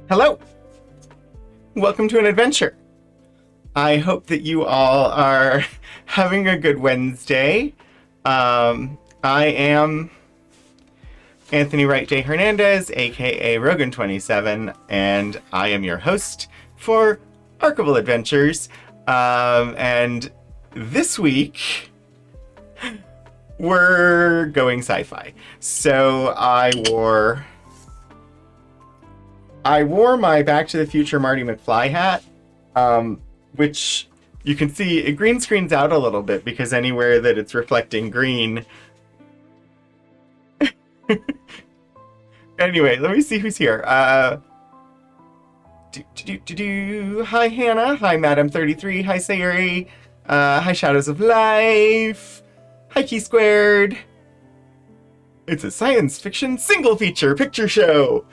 Hello! Welcome to an adventure. I hope that you all are having a good Wednesday. I am Anthony Wright J. Hernandez, aka Rogan27, and I am your host for Archival Adventures. And this week, we're going sci-fi. So I wore my Back to the Future Marty McFly hat, which you can see it green screens out a little bit because anywhere that it's reflecting green. Anyway, let me see who's here. Hi Hannah, hi Madam33, hi Sayuri, hi Shadows of Life, hi Key Squared. It's a science fiction single feature picture show.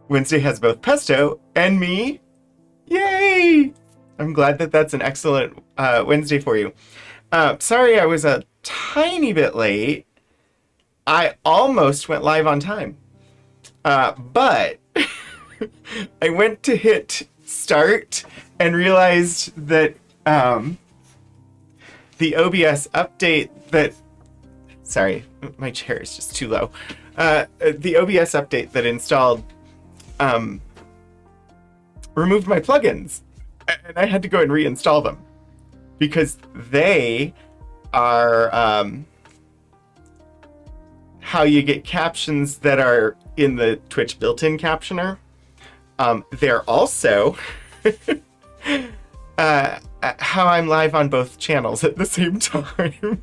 Wednesday has both Pesto and me. Yay! I'm glad that that's an excellent Wednesday for you. Sorry I was a tiny bit late. I almost went live on time. But I went to hit start and realized that the OBS update that... Sorry, my chair is just too low. The OBS update that installed removed my plugins, and I had to go and reinstall them because they are how you get captions that are in the Twitch built-in captioner. They're also how I'm live on both channels at the same time.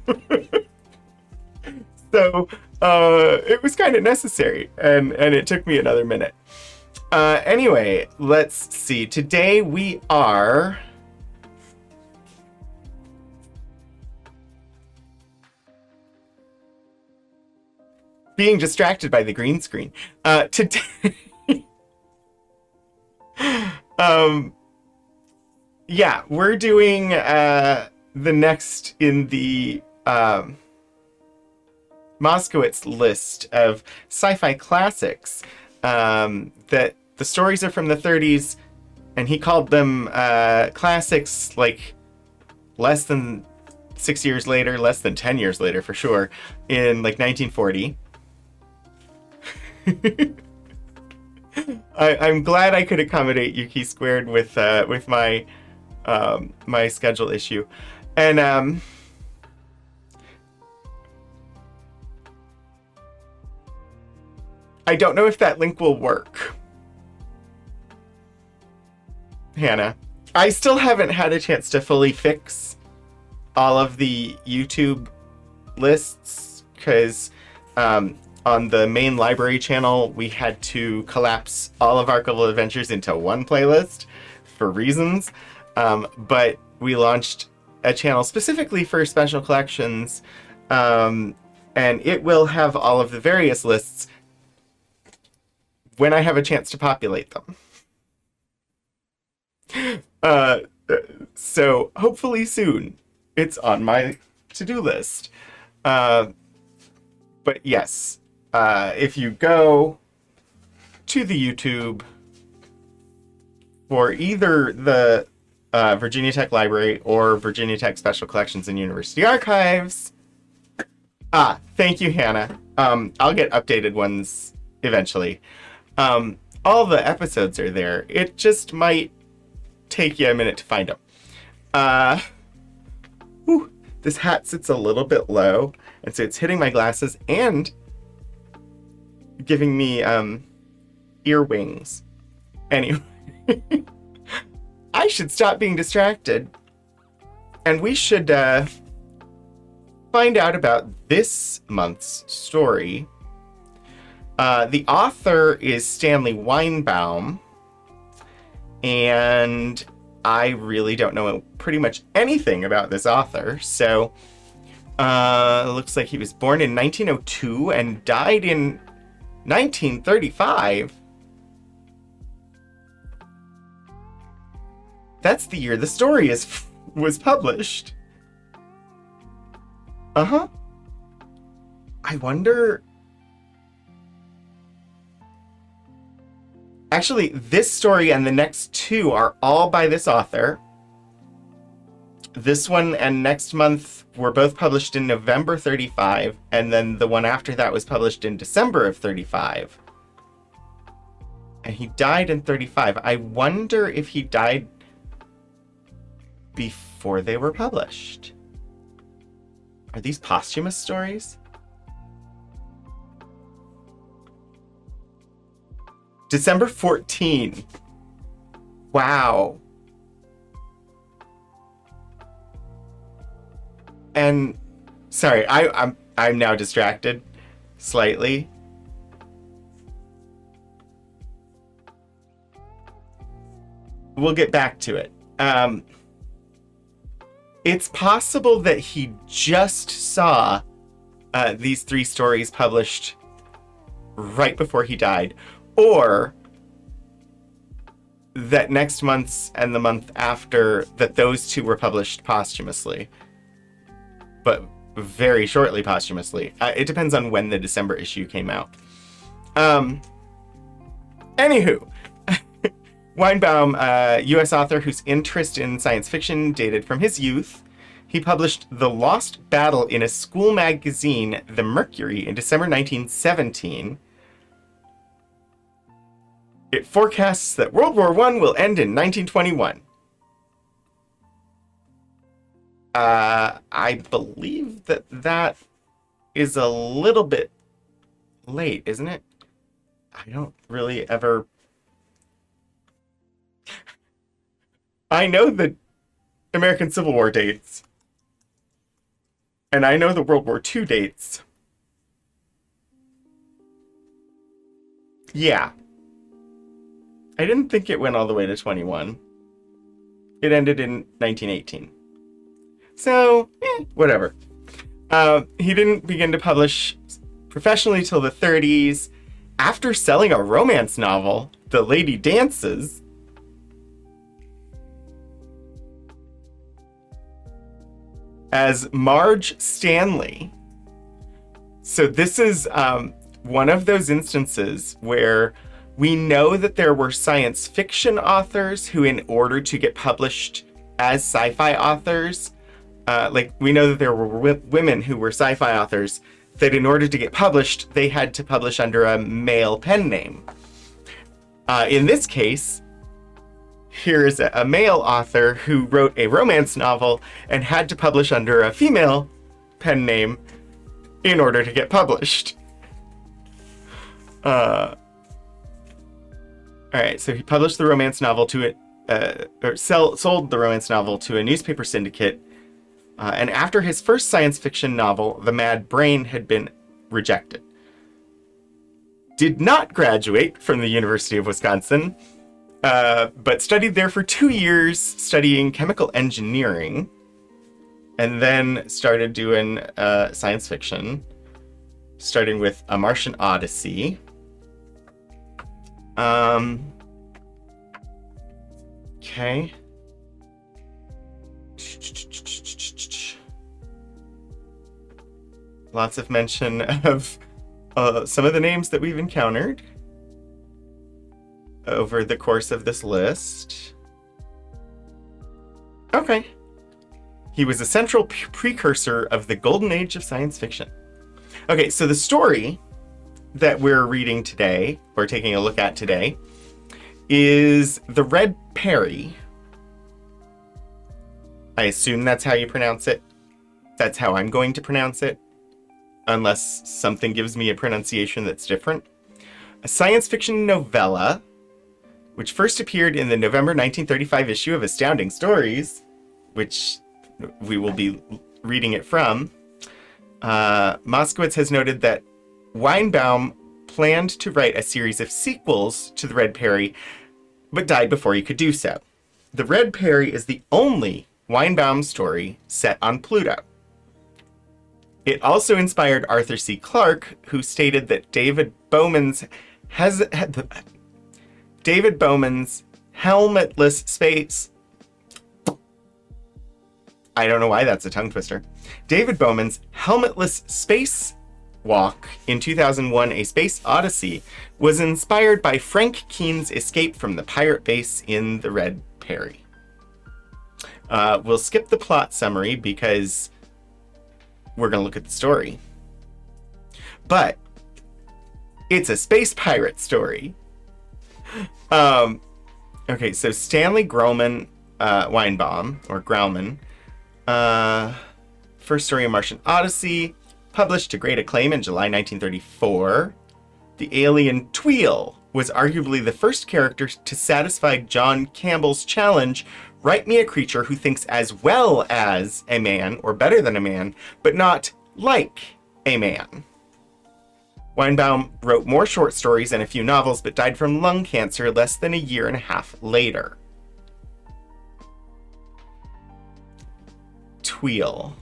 So it was kind of necessary, and it took me another minute. Anyway, let's see. Today we are being distracted by the green screen. Today, yeah, we're doing the next in the Moskowitz list of sci-fi classics. That the stories are from the 30s, and he called them classics like less than 6 years later, less than 10 years later for sure, in like 1940. I'm glad I could accommodate Yuki Squared with my my schedule issue, and I don't know if that link will work. Hannah, I still haven't had a chance to fully fix all of the YouTube lists because on the main library channel, we had to collapse all of Archival Adventures into one playlist for reasons. But we launched a channel specifically for special collections, and it will have all of the various lists when I have a chance to populate them. So hopefully soon. It's on my to-do list. But yes, if you go to the YouTube for either the Virginia Tech Library or Virginia Tech Special Collections and University Archives. Thank you, Hannah. I'll get updated ones eventually. All the episodes are there. It just might take you a minute to find them. This hat sits a little bit low, and so it's hitting my glasses and giving me ear wings. Anyway, I should stop being distracted, and we should find out about this month's story. The author is Stanley Weinbaum, and I really don't know pretty much anything about this author. So, it looks like he was born in 1902 and died in 1935. That's the year the story was published. I wonder Actually, this story and the next two are all by this author. This one and next month were both published in November 35, and then the one after that was published in December of 35. And he died in 35. I wonder if he died before they were published. Are these posthumous stories? December 14. Wow. And sorry, I'm now distracted slightly. We'll get back to it. It's possible that he just saw these three stories published right before he died, or that next month's and the month after, that those two were published posthumously, but very shortly posthumously. It depends on when the December issue came out. Anywho, Weinbaum, U.S. author whose interest in science fiction dated from his youth, he published The Lost Battle in a school magazine, The Mercury, in December 1917. It forecasts that World War I will end in 1921. I believe that is a little bit late, isn't it? I don't really ever... I know the American Civil War dates. And I know the World War II dates. Yeah. I didn't think it went all the way to 21. It ended in 1918. So, whatever. He didn't begin to publish professionally till the 30s. After selling a romance novel, The Lady Dances, as Marge Stanley. So this is one of those instances where we know that there were science fiction authors who, in order to get published as sci-fi authors, we know that there were women who were sci-fi authors that in order to get published, they had to publish under a male pen name. In this case, here is a male author who wrote a romance novel and had to publish under a female pen name in order to get published. All right, so he published the romance novel to sold the romance novel to a newspaper syndicate. And after his first science fiction novel, The Mad Brain, had been rejected. Did not graduate from the University of Wisconsin, but studied there for 2 years, studying chemical engineering, and then started doing science fiction, starting with A Martian Odyssey. Okay. Lots of mention of some of the names that we've encountered over the course of this list. Okay. He was a central precursor of the golden age of science fiction. Okay, so the story that we're reading today, or taking a look at today, is The Red Peri. I assume that's how you pronounce it. That's how I'm going to pronounce it, unless something gives me a pronunciation that's different. A science fiction novella, which first appeared in the November 1935 issue of Astounding Stories, which we will be reading it from. Moskowitz has noted that Weinbaum planned to write a series of sequels to The Red Peri, but died before he could do so. The Red Peri is the only Weinbaum story set on Pluto. It also inspired Arthur C. Clarke, who stated that David Bowman's helmetless space... I don't know why that's a tongue twister. David Bowman's helmetless space walk in 2001, A Space Odyssey, was inspired by Frank Keene's escape from the pirate base in the Red Peri. We'll skip the plot summary because we're going to look at the story. But it's a space pirate story. Okay, so Stanley Weinbaum, or Grauman, first story in Martian Odyssey, published to great acclaim in July 1934. The alien Tweel was arguably the first character to satisfy John Campbell's challenge, write me a creature who thinks as well as a man, or better than a man, but not like a man. Weinbaum wrote more short stories and a few novels, but died from lung cancer less than a year and a half later. Tweel,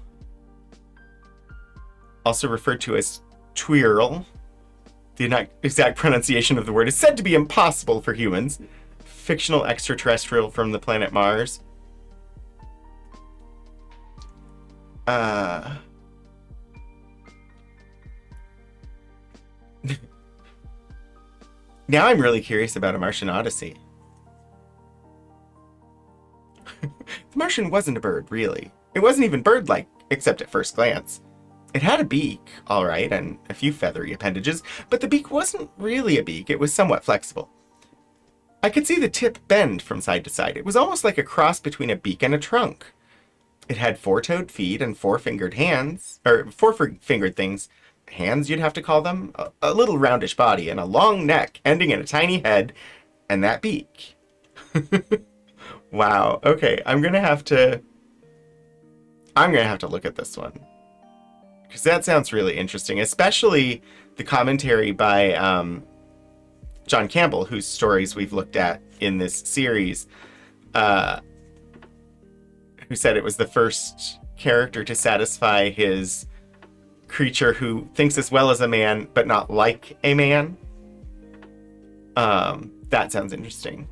also referred to as Tweel, the exact pronunciation of the word is said to be impossible for humans. Fictional extraterrestrial from the planet Mars. Now I'm really curious about A Martian Odyssey. The Martian wasn't a bird, really. It wasn't even bird-like, except at first glance. It had a beak, all right, and a few feathery appendages, but the beak wasn't really a beak. It was somewhat flexible. I could see the tip bend from side to side. It was almost like a cross between a beak and a trunk. It had four-toed feet and four-fingered hands, or four-fingered things. Hands, you'd have to call them. A little roundish body and a long neck ending in a tiny head, and that beak. Wow. Okay, I'm gonna have to look at this one, because that sounds really interesting, especially the commentary by John Campbell, whose stories we've looked at in this series, who said it was the first character to satisfy his creature who thinks as well as a man, but not like a man. That sounds interesting.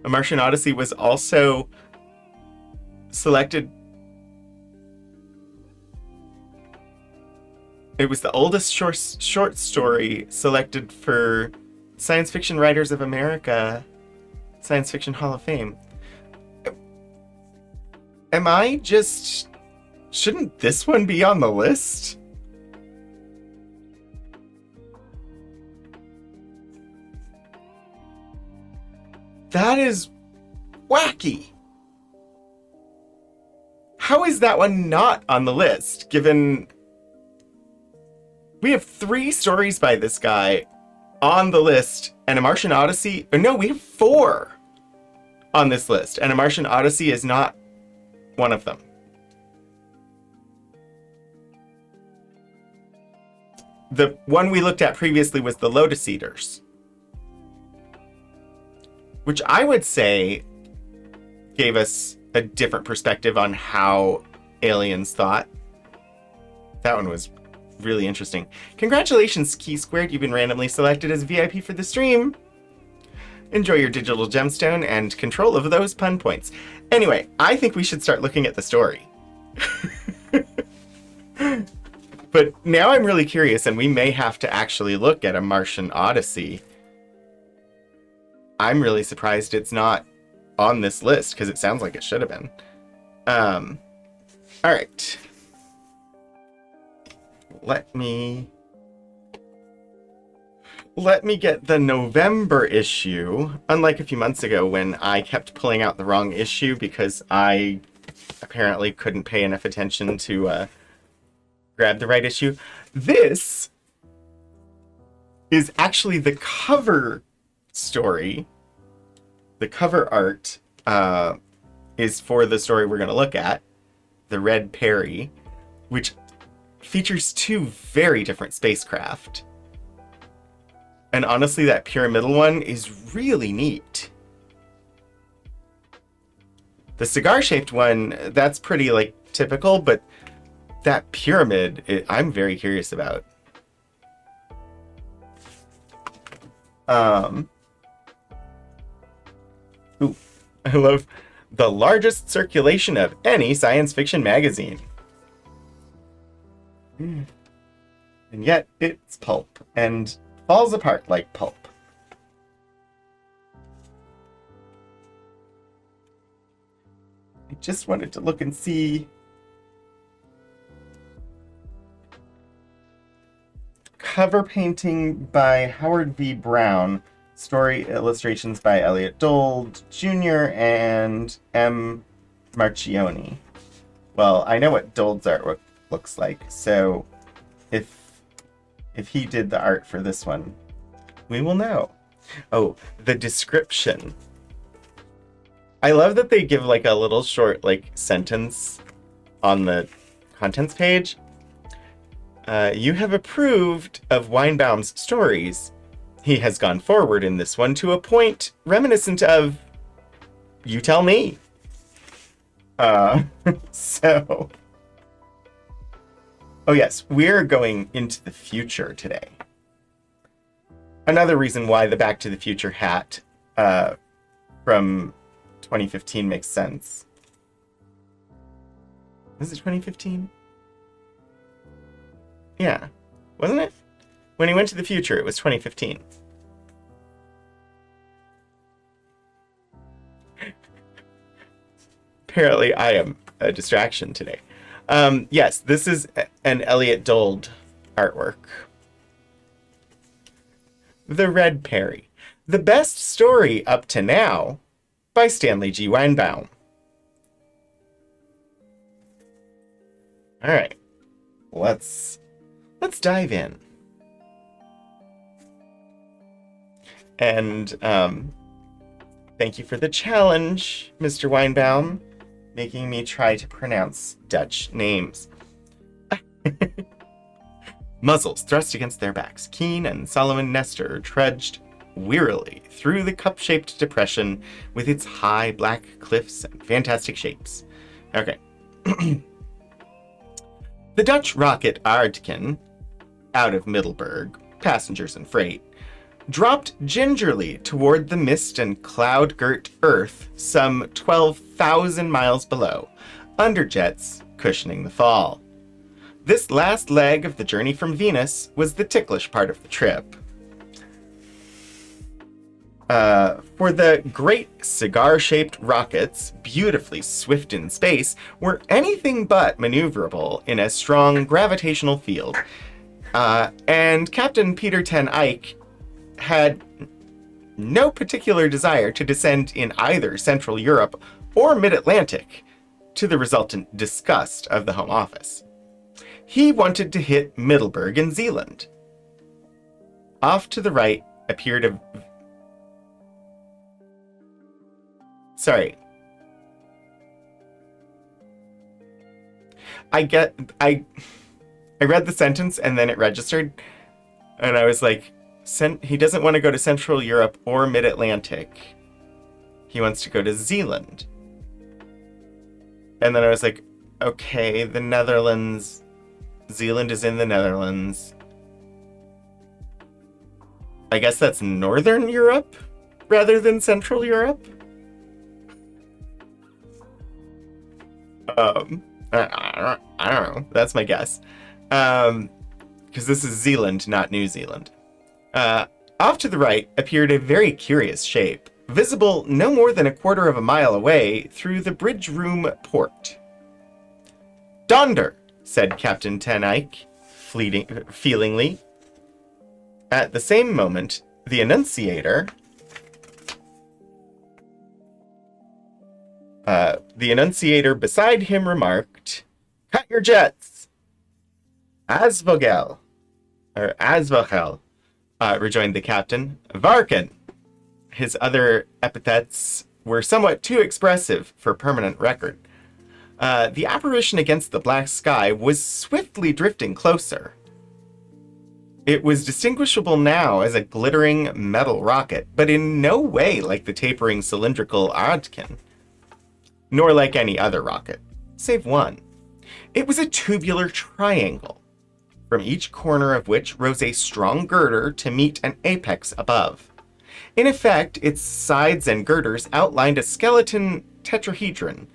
A Martian Odyssey was also selected. It was the oldest short story selected for Science Fiction Writers of America Science Fiction Hall of Fame. Shouldn't this one be on the list? That is wacky. How is that one not on the list, given we have 3 stories by this guy on the list, and A Martian Odyssey... No, we have 4 on this list, and A Martian Odyssey is not one of them. The one we looked at previously was The Lotus Eaters, which I would say gave us a different perspective on how aliens thought. That one was really interesting. Congratulations, Key Squared. You've been randomly selected as VIP for the stream. Enjoy your digital gemstone and control of those pun points. Anyway, I think we should start looking at the story. But now I'm really curious, and we may have to actually look at A Martian Odyssey. I'm really surprised it's not on this list, because it sounds like it should have been. All right. Let me get the November issue. Unlike a few months ago when I kept pulling out the wrong issue because I apparently couldn't pay enough attention to grab the right issue. This is actually the cover story. The cover art is for the story we're going to look at, the Red Peri, which features 2 very different spacecraft. And honestly, that pyramidal one is really neat. The cigar-shaped one, that's pretty, typical, but that pyramid, I'm very curious about. Ooh, I love the largest circulation of any science fiction magazine. And yet it's pulp and falls apart like pulp. I just wanted to look and see. Cover painting by Howard V. Brown. Story illustrations by Elliot Dold Jr. and M. Marchioni. Well, I know what Dold's artwork looks like, so if he did the art for this one, we will know. Oh, the description. I love that they give like a little short like sentence on the contents page. You have approved of Weinbaum's stories. He has gone forward in this one to a point reminiscent of You Tell Me. So... Oh yes, we're going into the future today. Another reason why the Back to the Future hat from 2015 makes sense. Was it 2015? Yeah, wasn't it? When he went to the future, it was 2015. Apparently, I am a distraction today. Yes, this is an Elliot Dold artwork. The Red Peri. The best story up to now by Stanley G. Weinbaum. All right, let's dive in. And thank you for the challenge, Mr. Weinbaum, making me try to pronounce Dutch names. Muzzles thrust against their backs, Keen and Solomon Nestor trudged wearily through the cup-shaped depression with its high black cliffs and fantastic shapes. Okay. The Dutch rocket Aardkin, out of Middelburg, passengers and freight, dropped gingerly toward the mist and cloud-girt Earth some 12,000 miles below, underjets cushioning the fall. This last leg of the journey from Venus was the ticklish part of the trip. For the great cigar-shaped rockets, beautifully swift in space, were anything but maneuverable in a strong gravitational field. And Captain Peter Ten Eyck had no particular desire to descend in either Central Europe or Mid-Atlantic, to the resultant disgust of the Home Office. He wanted to hit Middelburg in Zealand. Off to the right appeared a... Sorry. I read the sentence and then it registered, and I was like, he doesn't want to go to Central Europe or Mid-Atlantic. He wants to go to Zealand. And then I was like, okay, the Netherlands. Zealand is in the Netherlands. I guess that's Northern Europe rather than Central Europe. I don't know. That's my guess. Because this is Zealand, not New Zealand. Off to the right appeared a very curious shape, visible no more than a quarter of a mile away through the bridge room port. Donder, said Captain Ten Eyck, feelingly. At the same moment, the Annunciator... the Annunciator beside him remarked, "Cut your jets!" Asvogel, or Asvogel, rejoined the captain. Varken. His other epithets were somewhat too expressive for permanent record. The apparition against the black sky was swiftly drifting closer. It was distinguishable now as a glittering metal rocket, but in no way like the tapering cylindrical Aardkin, nor like any other rocket, save one. It was a tubular triangle, from each corner of which rose a strong girder to meet an apex above. In effect, its sides and girders outlined a skeleton tetrahedron,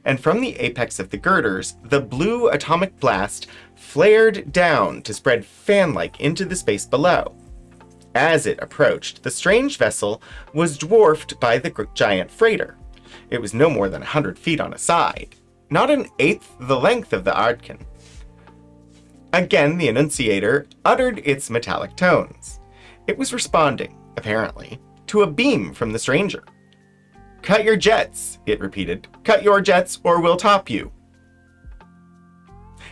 and from the apex of the girders, the blue atomic blast flared down to spread fan-like into the space below. As it approached, the strange vessel was dwarfed by the giant freighter. It was no more than 100 feet on a side, not an eighth the length of the Ardkin. Again, the Annunciator uttered its metallic tones. It was responding, apparently, to a beam from the stranger. "Cut your jets," it repeated. "Cut your jets or we'll top you."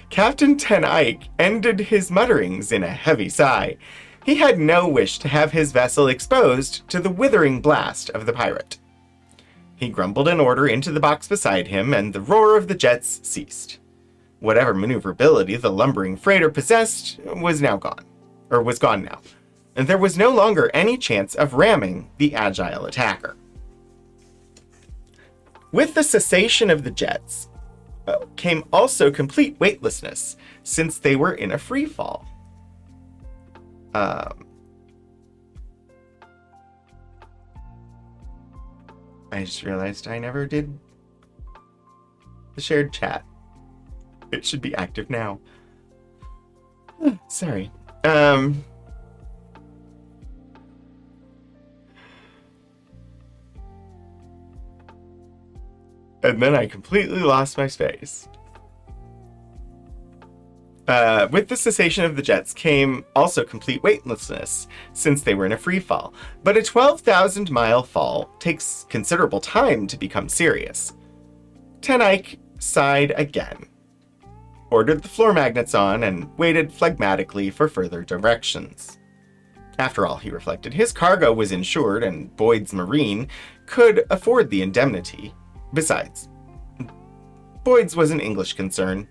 Captain Ten Eyck ended his mutterings in a heavy sigh. He had no wish to have his vessel exposed to the withering blast of the pirate. He grumbled an order into the box beside him, and the roar of the jets ceased. Whatever maneuverability the lumbering freighter possessed was gone now, and there was no longer any chance of ramming the agile attacker. With the cessation of the jets came also complete weightlessness, since they were in a free fall. I just realized I never did the shared chat. It should be active now. Sorry. And then I completely lost my space. With the cessation of the jets came also complete weightlessness, since they were in a free fall. But a 12,000-mile fall takes considerable time to become serious. Ten Eyck sighed again, ordered the floor magnets on, and waited phlegmatically for further directions. After all, he reflected, his cargo was insured, and Boyd's Marine could afford the indemnity. Besides, Boyd's was an English concern,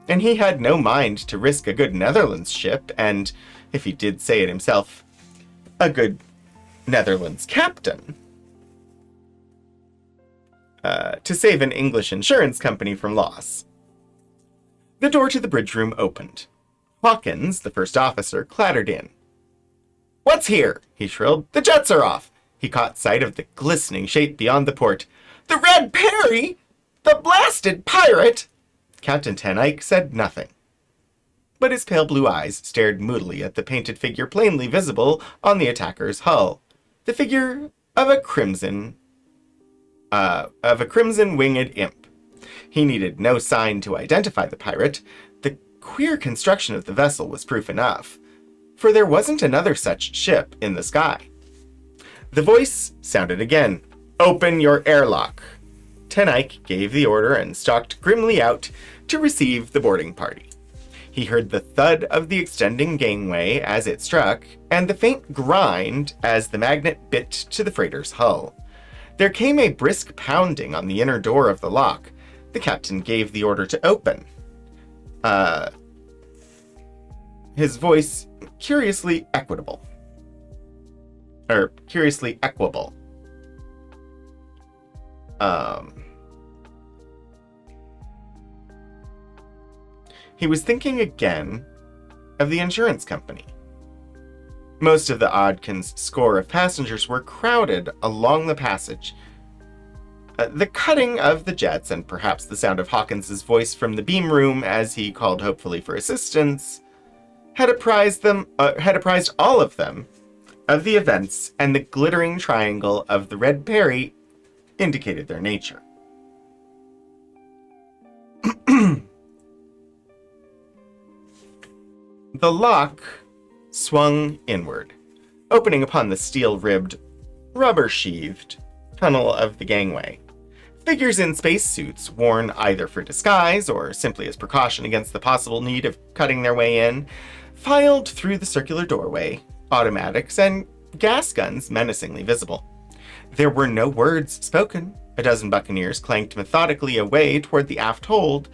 and he had no mind to risk a good Netherlands ship, and, if he did say it himself, a good Netherlands captain, to save an English insurance company from loss. The door to the bridge room opened. Hawkins, the first officer, clattered in. "What's here?" he shrilled. "The jets are off." He caught sight of the glistening shape beyond the port. "The Red Peri? The blasted pirate!" Captain Ten Eyck said nothing, but his pale blue eyes stared moodily at the painted figure plainly visible on the attacker's hull. The figure of a crimson winged imp. He needed no sign to identify the pirate. The queer construction of the vessel was proof enough, for there wasn't another such ship in the sky. The voice sounded again. "Open your airlock." Ten Eyck gave the order and stalked grimly out to receive the boarding party. He heard the thud of the extending gangway as it struck, and the faint grind as the magnet bit to the freighter's hull. There came a brisk pounding on the inner door of the lock. The captain gave the order to open. His voice curiously equable. He was thinking again of the insurance company. Most of the Odkin's score of passengers were crowded along the passage. The cutting of the jets, and perhaps the sound of Hawkins's voice from the beam room as he called hopefully for assistance, had apprised all of them of the events, and the glittering triangle of the Red Peri indicated their nature. The lock swung inward, opening upon the steel-ribbed, rubber-sheathed tunnel of the gangway. Figures in spacesuits, worn either for disguise or simply as precaution against the possible need of cutting their way in, filed through the circular doorway, automatics and gas guns menacingly visible. There were no words spoken. A dozen buccaneers clanked methodically away toward the aft hold,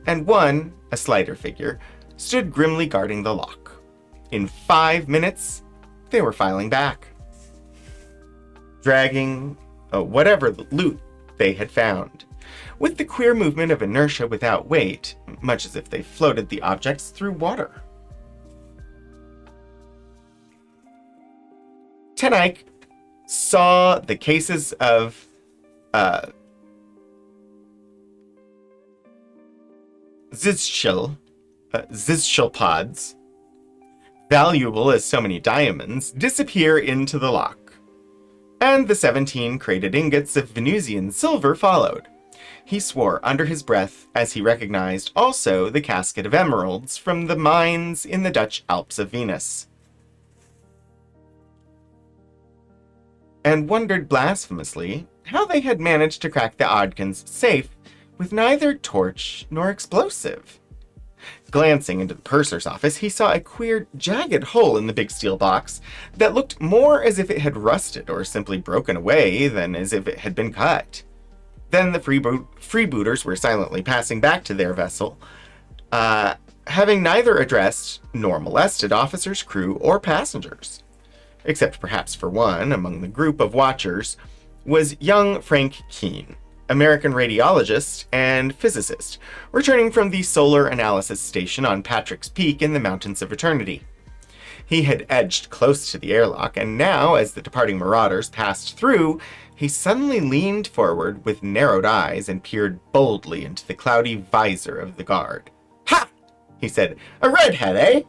and one, a slighter figure, stood grimly guarding the lock. In 5 minutes, they were filing back, dragging whatever loot they had found, with the queer movement of inertia without weight, much as if they floated the objects through water. Ten Eyck saw the cases of Zizchel pods, valuable as so many diamonds, disappear into the lock. And the 17 crated ingots of Venusian silver followed. He swore under his breath as he recognized also the casket of emeralds from the mines in the Dutch Alps of Venus. And wondered blasphemously how they had managed to crack the Odkins safe with neither torch nor explosive. Glancing into the purser's office, he saw a queer, jagged hole in the big steel box that looked more as if it had rusted or simply broken away than as if it had been cut. Then the freebooters were silently passing back to their vessel, having neither addressed nor molested officers, crew, or passengers. Except perhaps for one among the group of watchers was young Frank Keene, American radiologist and physicist, returning from the Solar Analysis Station on Patrick's Peak in the Mountains of Eternity. He had edged close to the airlock, and now, as the departing marauders passed through, he suddenly leaned forward with narrowed eyes and peered boldly into the cloudy visor of the guard. "Ha!" he said. "A redhead, eh?"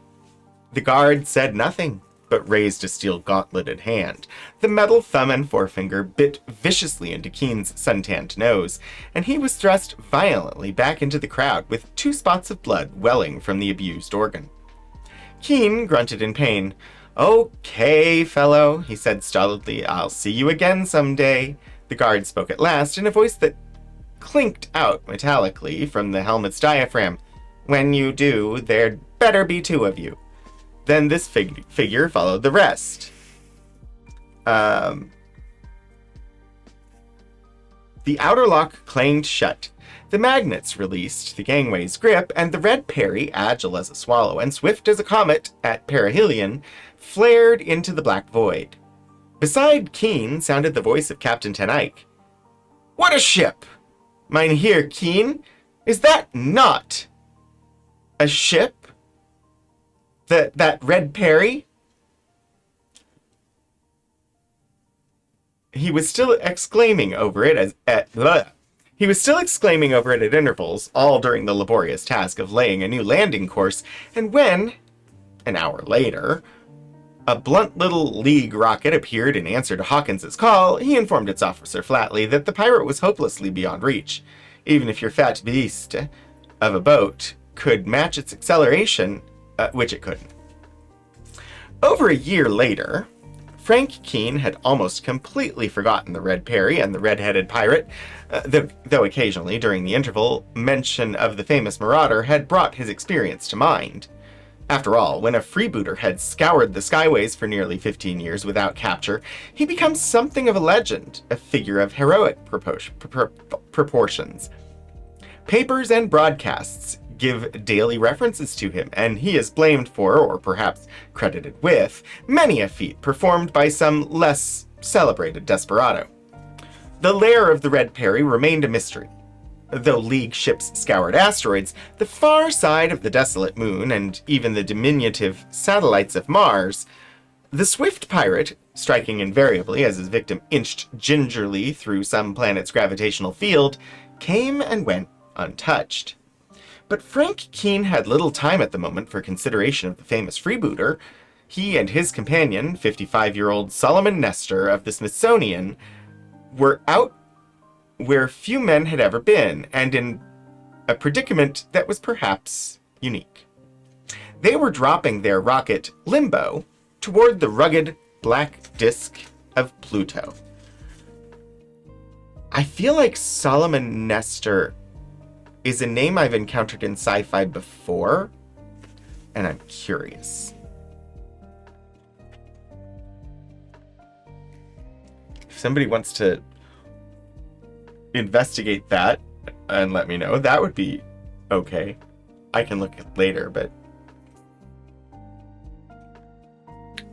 The guard said nothing, but raised a steel gauntleted hand. The metal thumb and forefinger bit viciously into Keene's suntanned nose, and he was thrust violently back into the crowd with 2 spots of blood welling from the abused organ. Keene grunted in pain. "Okay, fellow," he said stolidly. "I'll see you again someday." The guard spoke at last in a voice that clinked out metallically from the helmet's diaphragm. "When you do, there'd better be 2 of you." Then this figure followed the rest. The outer lock clanged shut. The magnets released the gangway's grip, and the Red Peri, agile as a swallow and swift as a comet at perihelion, flared into the black void. Beside Keene sounded the voice of Captain Ten Eyck. "What a ship! Mynheer Keene, is that not a ship? That Red Peri?" He was still exclaiming over it at intervals, all during the laborious task of laying a new landing course, and when, an hour later, a blunt little League rocket appeared in answer to Hawkins's call, he informed its officer flatly that the pirate was hopelessly beyond reach. Even if your fat beast of a boat could match its acceleration, which it couldn't. Over a year later, Frank Keene had almost completely forgotten the Red Peri and the red-headed pirate, though occasionally, during the interval, mention of the famous marauder had brought his experience to mind. After all, when a freebooter had scoured the skyways for nearly 15 years without capture, he becomes something of a legend, a figure of heroic proportions. Papers and broadcasts give daily references to him, and he is blamed for, or perhaps credited with, many a feat performed by some less celebrated desperado. The lair of the Red Peri remained a mystery. Though League ships scoured asteroids, the far side of the desolate moon, and even the diminutive satellites of Mars, the swift pirate, striking invariably as his victim inched gingerly through some planet's gravitational field, came and went untouched. But Frank Keene had little time at the moment for consideration of the famous freebooter. He and his companion, 55-year-old Solomon Nestor of the Smithsonian, were out where few men had ever been, and in a predicament that was perhaps unique. They were dropping their rocket, Limbo, toward the rugged black disk of Pluto. I feel like Solomon Nestor is a name I've encountered in sci-fi before, and I'm curious. If somebody wants to investigate that and let me know, that would be okay. I can look at later, but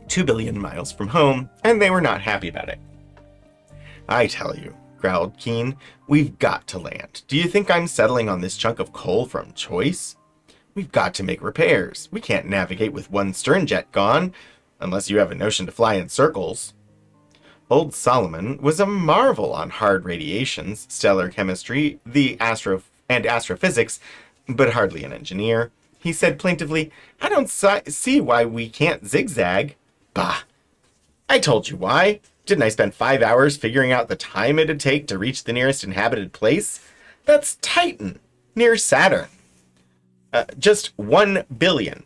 2 billion miles from home, and they were not happy about it. "I tell you," growled Keene, "we've got to land. Do you think I'm settling on this chunk of coal from choice? We've got to make repairs. We can't navigate with one stern jet gone, unless you have a notion to fly in circles." Old Solomon was a marvel on hard radiations, stellar chemistry, and astrophysics, but hardly an engineer. He said plaintively, "I don't see why we can't zigzag." "Bah! I told you why. Didn't I spend 5 hours figuring out the time it'd take to reach the nearest inhabited place? That's Titan, near Saturn. Just 1 billion.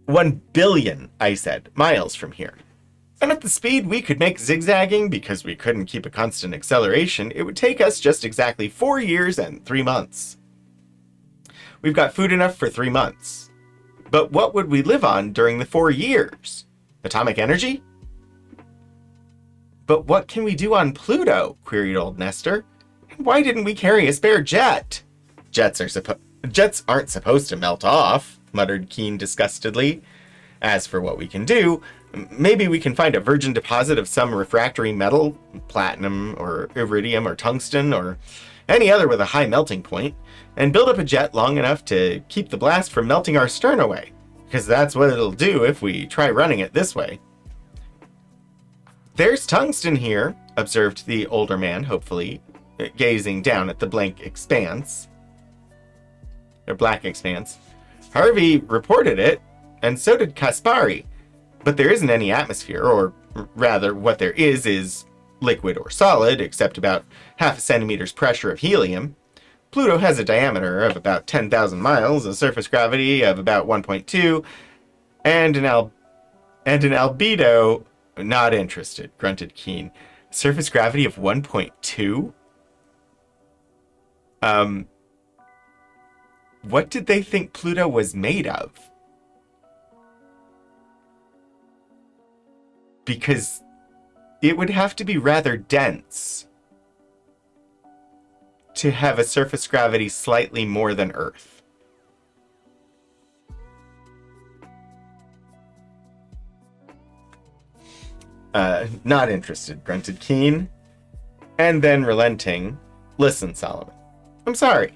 1 billion, I said, miles from here. And at the speed we could make zigzagging, because we couldn't keep a constant acceleration, it would take us just exactly 4 years and 3 months. We've got food enough for 3 months. But what would we live on during the 4 years? Atomic energy? But what can we do on Pluto? Queried old Nestor. And why didn't we carry a spare jet? Jets aren't supposed to melt off, muttered Keen disgustedly. As for what we can do, maybe we can find a virgin deposit of some refractory metal, platinum or iridium or tungsten or any other with a high melting point, and build up a jet long enough to keep the blast from melting our stern away, because that's what it'll do if we try running it this way. There's tungsten here, observed the older man hopefully, gazing down at the black expanse. Harvey reported it, and so did Kaspari, but there isn't any atmosphere, or rather what there is liquid or solid, except about half a centimeter's pressure of helium. Pluto has a diameter of about 10,000 miles, a surface gravity of about 1.2, and an albedo... Not interested, grunted Keen. Surface gravity of 1.2? What did they think Pluto was made of? Because it would have to be rather dense to have a surface gravity slightly more than Earth. Not interested, grunted Keen. And then relenting, listen, Solomon. I'm sorry.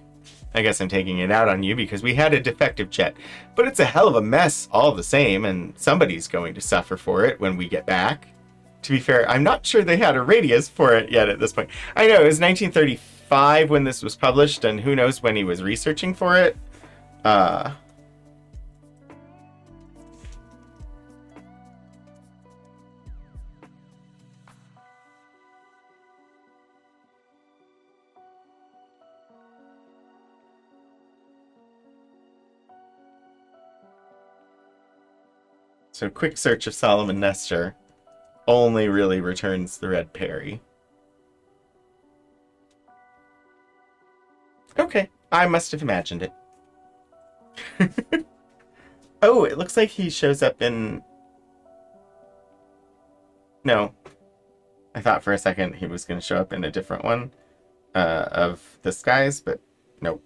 I guess I'm taking it out on you because we had a defective jet, but it's a hell of a mess all the same, and somebody's going to suffer for it when we get back. To be fair, I'm not sure they had a radius for it yet at this point. I know, it was 1935 when this was published, and who knows when he was researching for it. So quick search of Solomon Nestor only really returns the Red Peri. Okay, I must have imagined it. Oh, it looks like he shows up in... No. I thought for a second he was going to show up in a different one of this guy's, but nope.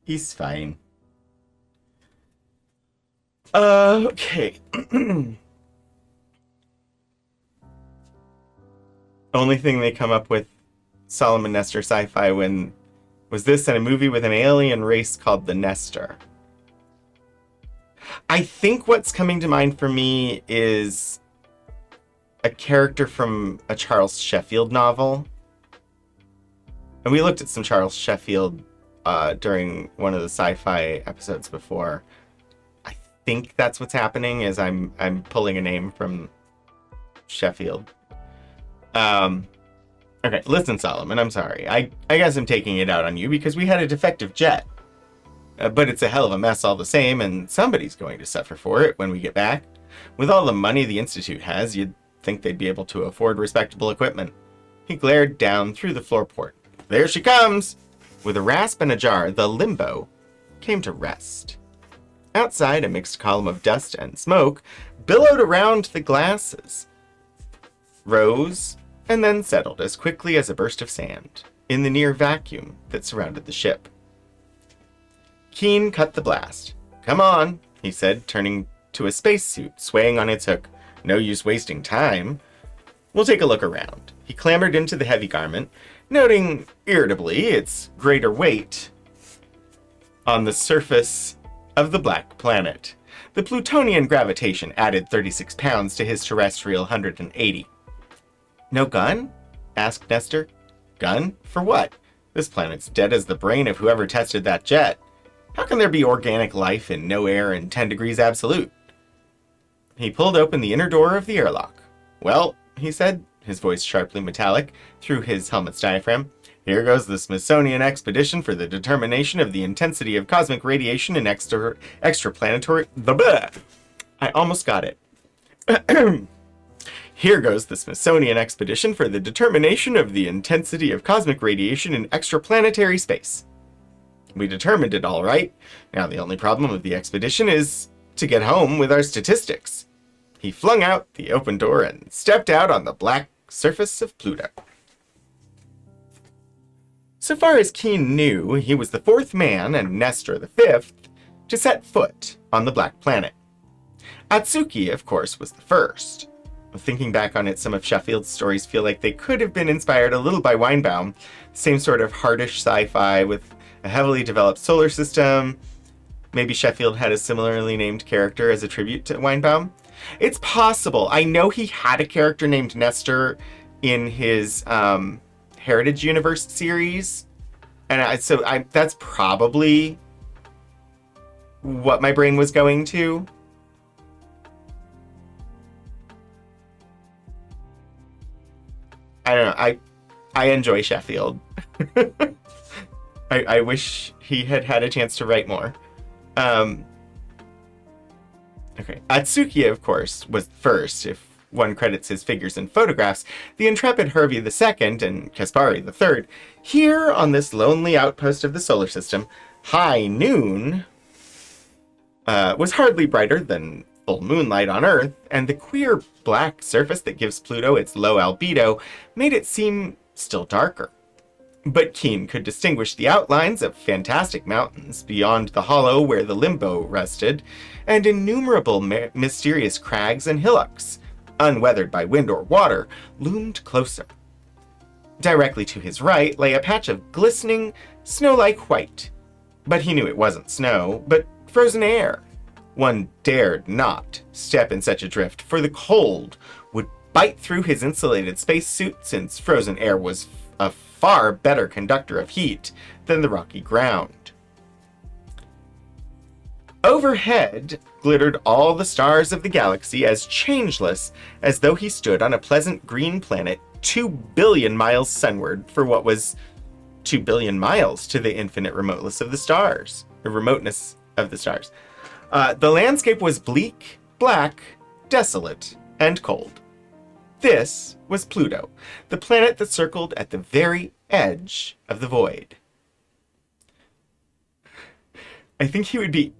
He's fine. Okay. Only thing they come up with Solomon Nestor sci-fi when was this in a movie with an alien race called the Nestor. I think what's coming to mind for me is a character from a Charles Sheffield novel. And we looked at some Charles Sheffield during one of the sci-fi episodes before. I think that's what's happening is I'm pulling a name from Sheffield. Okay, listen, Solomon, I'm sorry. I guess I'm taking it out on you because we had a defective jet. But it's a hell of a mess all the same, and somebody's going to suffer for it when we get back. With all the money the Institute has, you'd think they'd be able to afford respectable equipment. He glared down through the floorport. There she comes! With a rasp and a jar, the limbo came to rest. Outside, a mixed column of dust and smoke billowed around the glasses, rose, and then settled as quickly as a burst of sand in the near vacuum that surrounded the ship. Keen cut the blast. Come on, he said, turning to a spacesuit swaying on its hook. No use wasting time. We'll take a look around. He clambered into the heavy garment, noting irritably its greater weight on the surface of the black planet. The Plutonian gravitation added 36 pounds to his terrestrial 180. No gun? Asked Nestor. Gun? For what? This planet's dead as the brain of whoever tested that jet. How can there be organic life in no air and 10 degrees absolute? He pulled open the inner door of the airlock. Well, he said, his voice sharply metallic, through his helmet's diaphragm, here goes the Smithsonian expedition for the determination of the intensity of cosmic radiation in extraplanetary... I almost got it. Here goes the Smithsonian expedition for the determination of the intensity of cosmic radiation in extraplanetary space. We determined it all right. Now the only problem of the expedition is to get home with our statistics. He flung out the open door and stepped out on the black surface of Pluto. So far as Keen knew, he was the fourth man, and Nestor the fifth, to set foot on the black planet. Atsuki, of course, was the first. Thinking back on it, some of Sheffield's stories feel like they could have been inspired a little by Weinbaum, same sort of hardish sci-fi with a heavily developed solar system. Maybe Sheffield had a similarly named character as a tribute to Weinbaum. It's possible. I know he had a character named Nestor in his Heritage Universe series, and that's probably what my brain was going to. I don't know. I enjoy Sheffield. I wish he had had a chance to write more. Okay. Atsuki, of course, was first, if one credits his figures and photographs. The intrepid Hervey II and Kaspari III, here on this lonely outpost of the solar system, high noon, was hardly brighter than full moonlight on Earth, and the queer black surface that gives Pluto its low albedo made it seem still darker. But Keen could distinguish the outlines of fantastic mountains beyond the hollow where the limbo rested, and innumerable mysterious crags and hillocks, unweathered by wind or water, loomed closer. Directly to his right lay a patch of glistening, snow-like white. But he knew it wasn't snow, but frozen air. One dared not step in such a drift, for the cold would bite through his insulated spacesuit, since frozen air was a far better conductor of heat than the rocky ground. Overhead glittered all the stars of the galaxy as changeless as though he stood on a pleasant green planet 2 billion miles sunward for what was 2 billion miles to the infinite remoteness of the stars. The landscape was bleak, black, desolate, and cold. This was Pluto, the planet that circled at the very edge of the void. I think he would be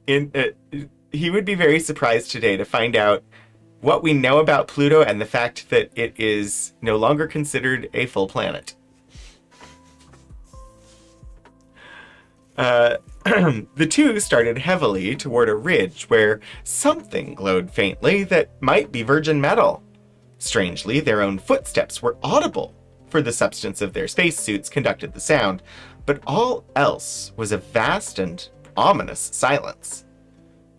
very surprised today to find out what we know about Pluto and the fact that it is no longer considered a full planet. The two started heavily toward a ridge where something glowed faintly that might be virgin metal. Strangely, their own footsteps were audible, for the substance of their spacesuits conducted the sound, but all else was a vast and ominous silence.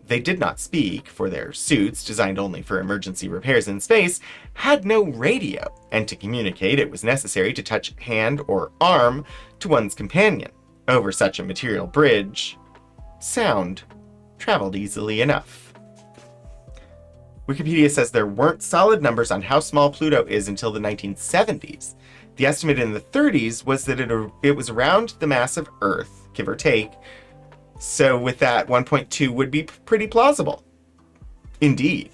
They did not speak, for their suits, designed only for emergency repairs in space, had no radio, and to communicate it was necessary to touch hand or arm to one's companion. Over such a material bridge, sound traveled easily enough. Wikipedia says there weren't solid numbers on how small Pluto is until the 1970s. The estimate in the 30s was that it was around the mass of Earth, give or take. So with that, 1.2 would be pretty plausible. Indeed.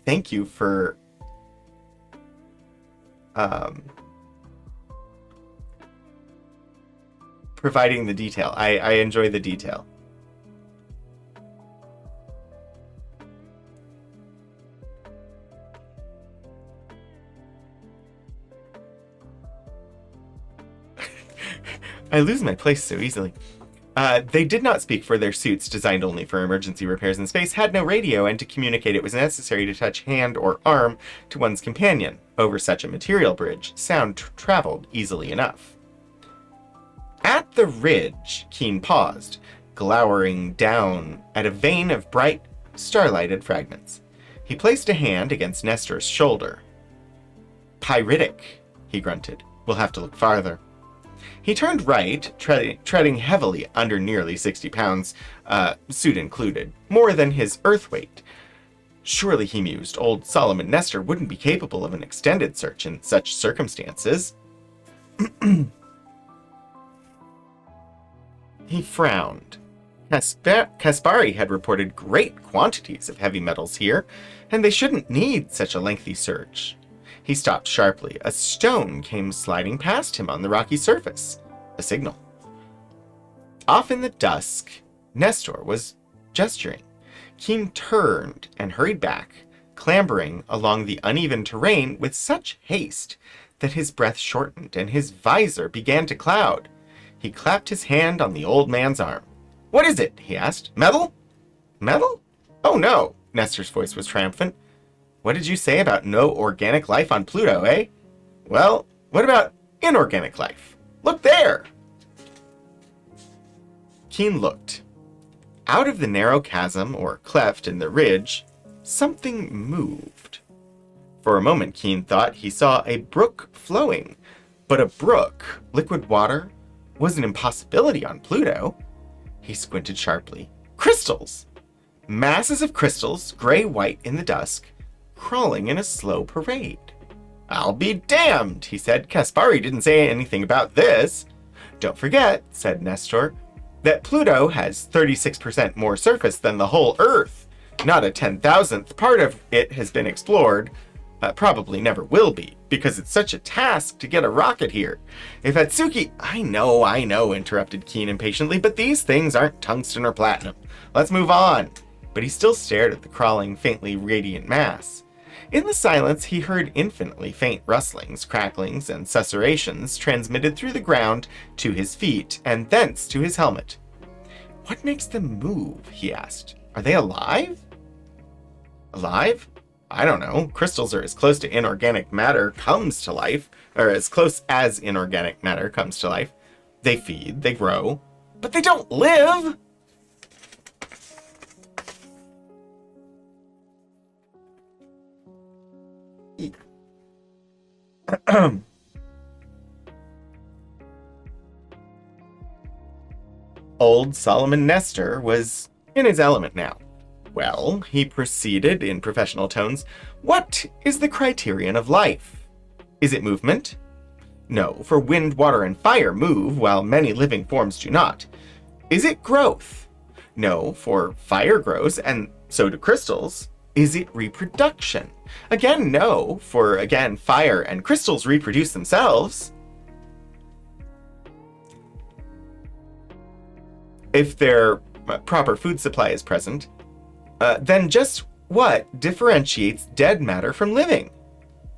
Thank you for providing the detail. I enjoy the detail. I lose my place so easily. They did not speak, for their suits, designed only for emergency repairs in space, had no radio, and to communicate it was necessary to touch hand or arm to one's companion. Over such a material bridge, sound traveled easily enough. At the ridge, Keen paused. glowering down at a vein of bright, starlighted fragments. He placed a hand against Nestor's shoulder. Pyritic, he grunted. We'll have to look farther. He turned right, treading heavily under nearly 60 pounds, suit included, more than his earth weight. Surely, he mused, old Solomon Nestor wouldn't be capable of an extended search in such circumstances. He frowned. Kaspari had reported great quantities of heavy metals here, and they shouldn't need such a lengthy search. He stopped sharply. A stone came sliding past him on the rocky surface. A signal. Off in the dusk, Nestor was gesturing. Keen turned and hurried back, clambering along the uneven terrain with such haste that his breath shortened and his visor began to cloud. He clapped his hand on the old man's arm. What is it? He asked. Metal? Metal? Oh no, Nestor's voice was triumphant. What did you say about no organic life on Pluto, eh? Well, what about inorganic life? Look there! Keen looked. Out of the narrow chasm or cleft in the ridge, something moved. For a moment, Keen thought he saw a brook flowing, but a brook, liquid water, was an impossibility on Pluto. He squinted sharply. Crystals! Masses of crystals, gray-white in the dusk, crawling in a slow parade. I'll be damned, he said. Kaspari didn't say anything about this. Don't forget, said Nestor, that Pluto has 36% more surface than the whole Earth. Not a 10,000th part of it has been explored. Probably never will be, because it's such a task to get a rocket here. If Atsuki... I know, interrupted Keen impatiently, but these things aren't tungsten or platinum. Let's move on. But he still stared at the crawling, faintly radiant mass. In the silence, he heard infinitely faint rustlings, cracklings, and susurrations transmitted through the ground to his feet, and thence to his helmet. What makes them move? He asked. Are they alive? Alive? I don't know. Crystals are as close to inorganic matter comes to life, or as close as inorganic matter comes to life. They feed, they grow, but they don't live! Old Solomon Nestor was in his element now. Well, he proceeded in professional tones, what is the criterion of life? Is it movement? No, for wind, water, and fire move, while many living forms do not. Is it growth? No, for fire grows, and so do crystals. Is it reproduction? Again, no, for again, fire and crystals reproduce themselves. If their proper food supply is present, then just what differentiates dead matter from living?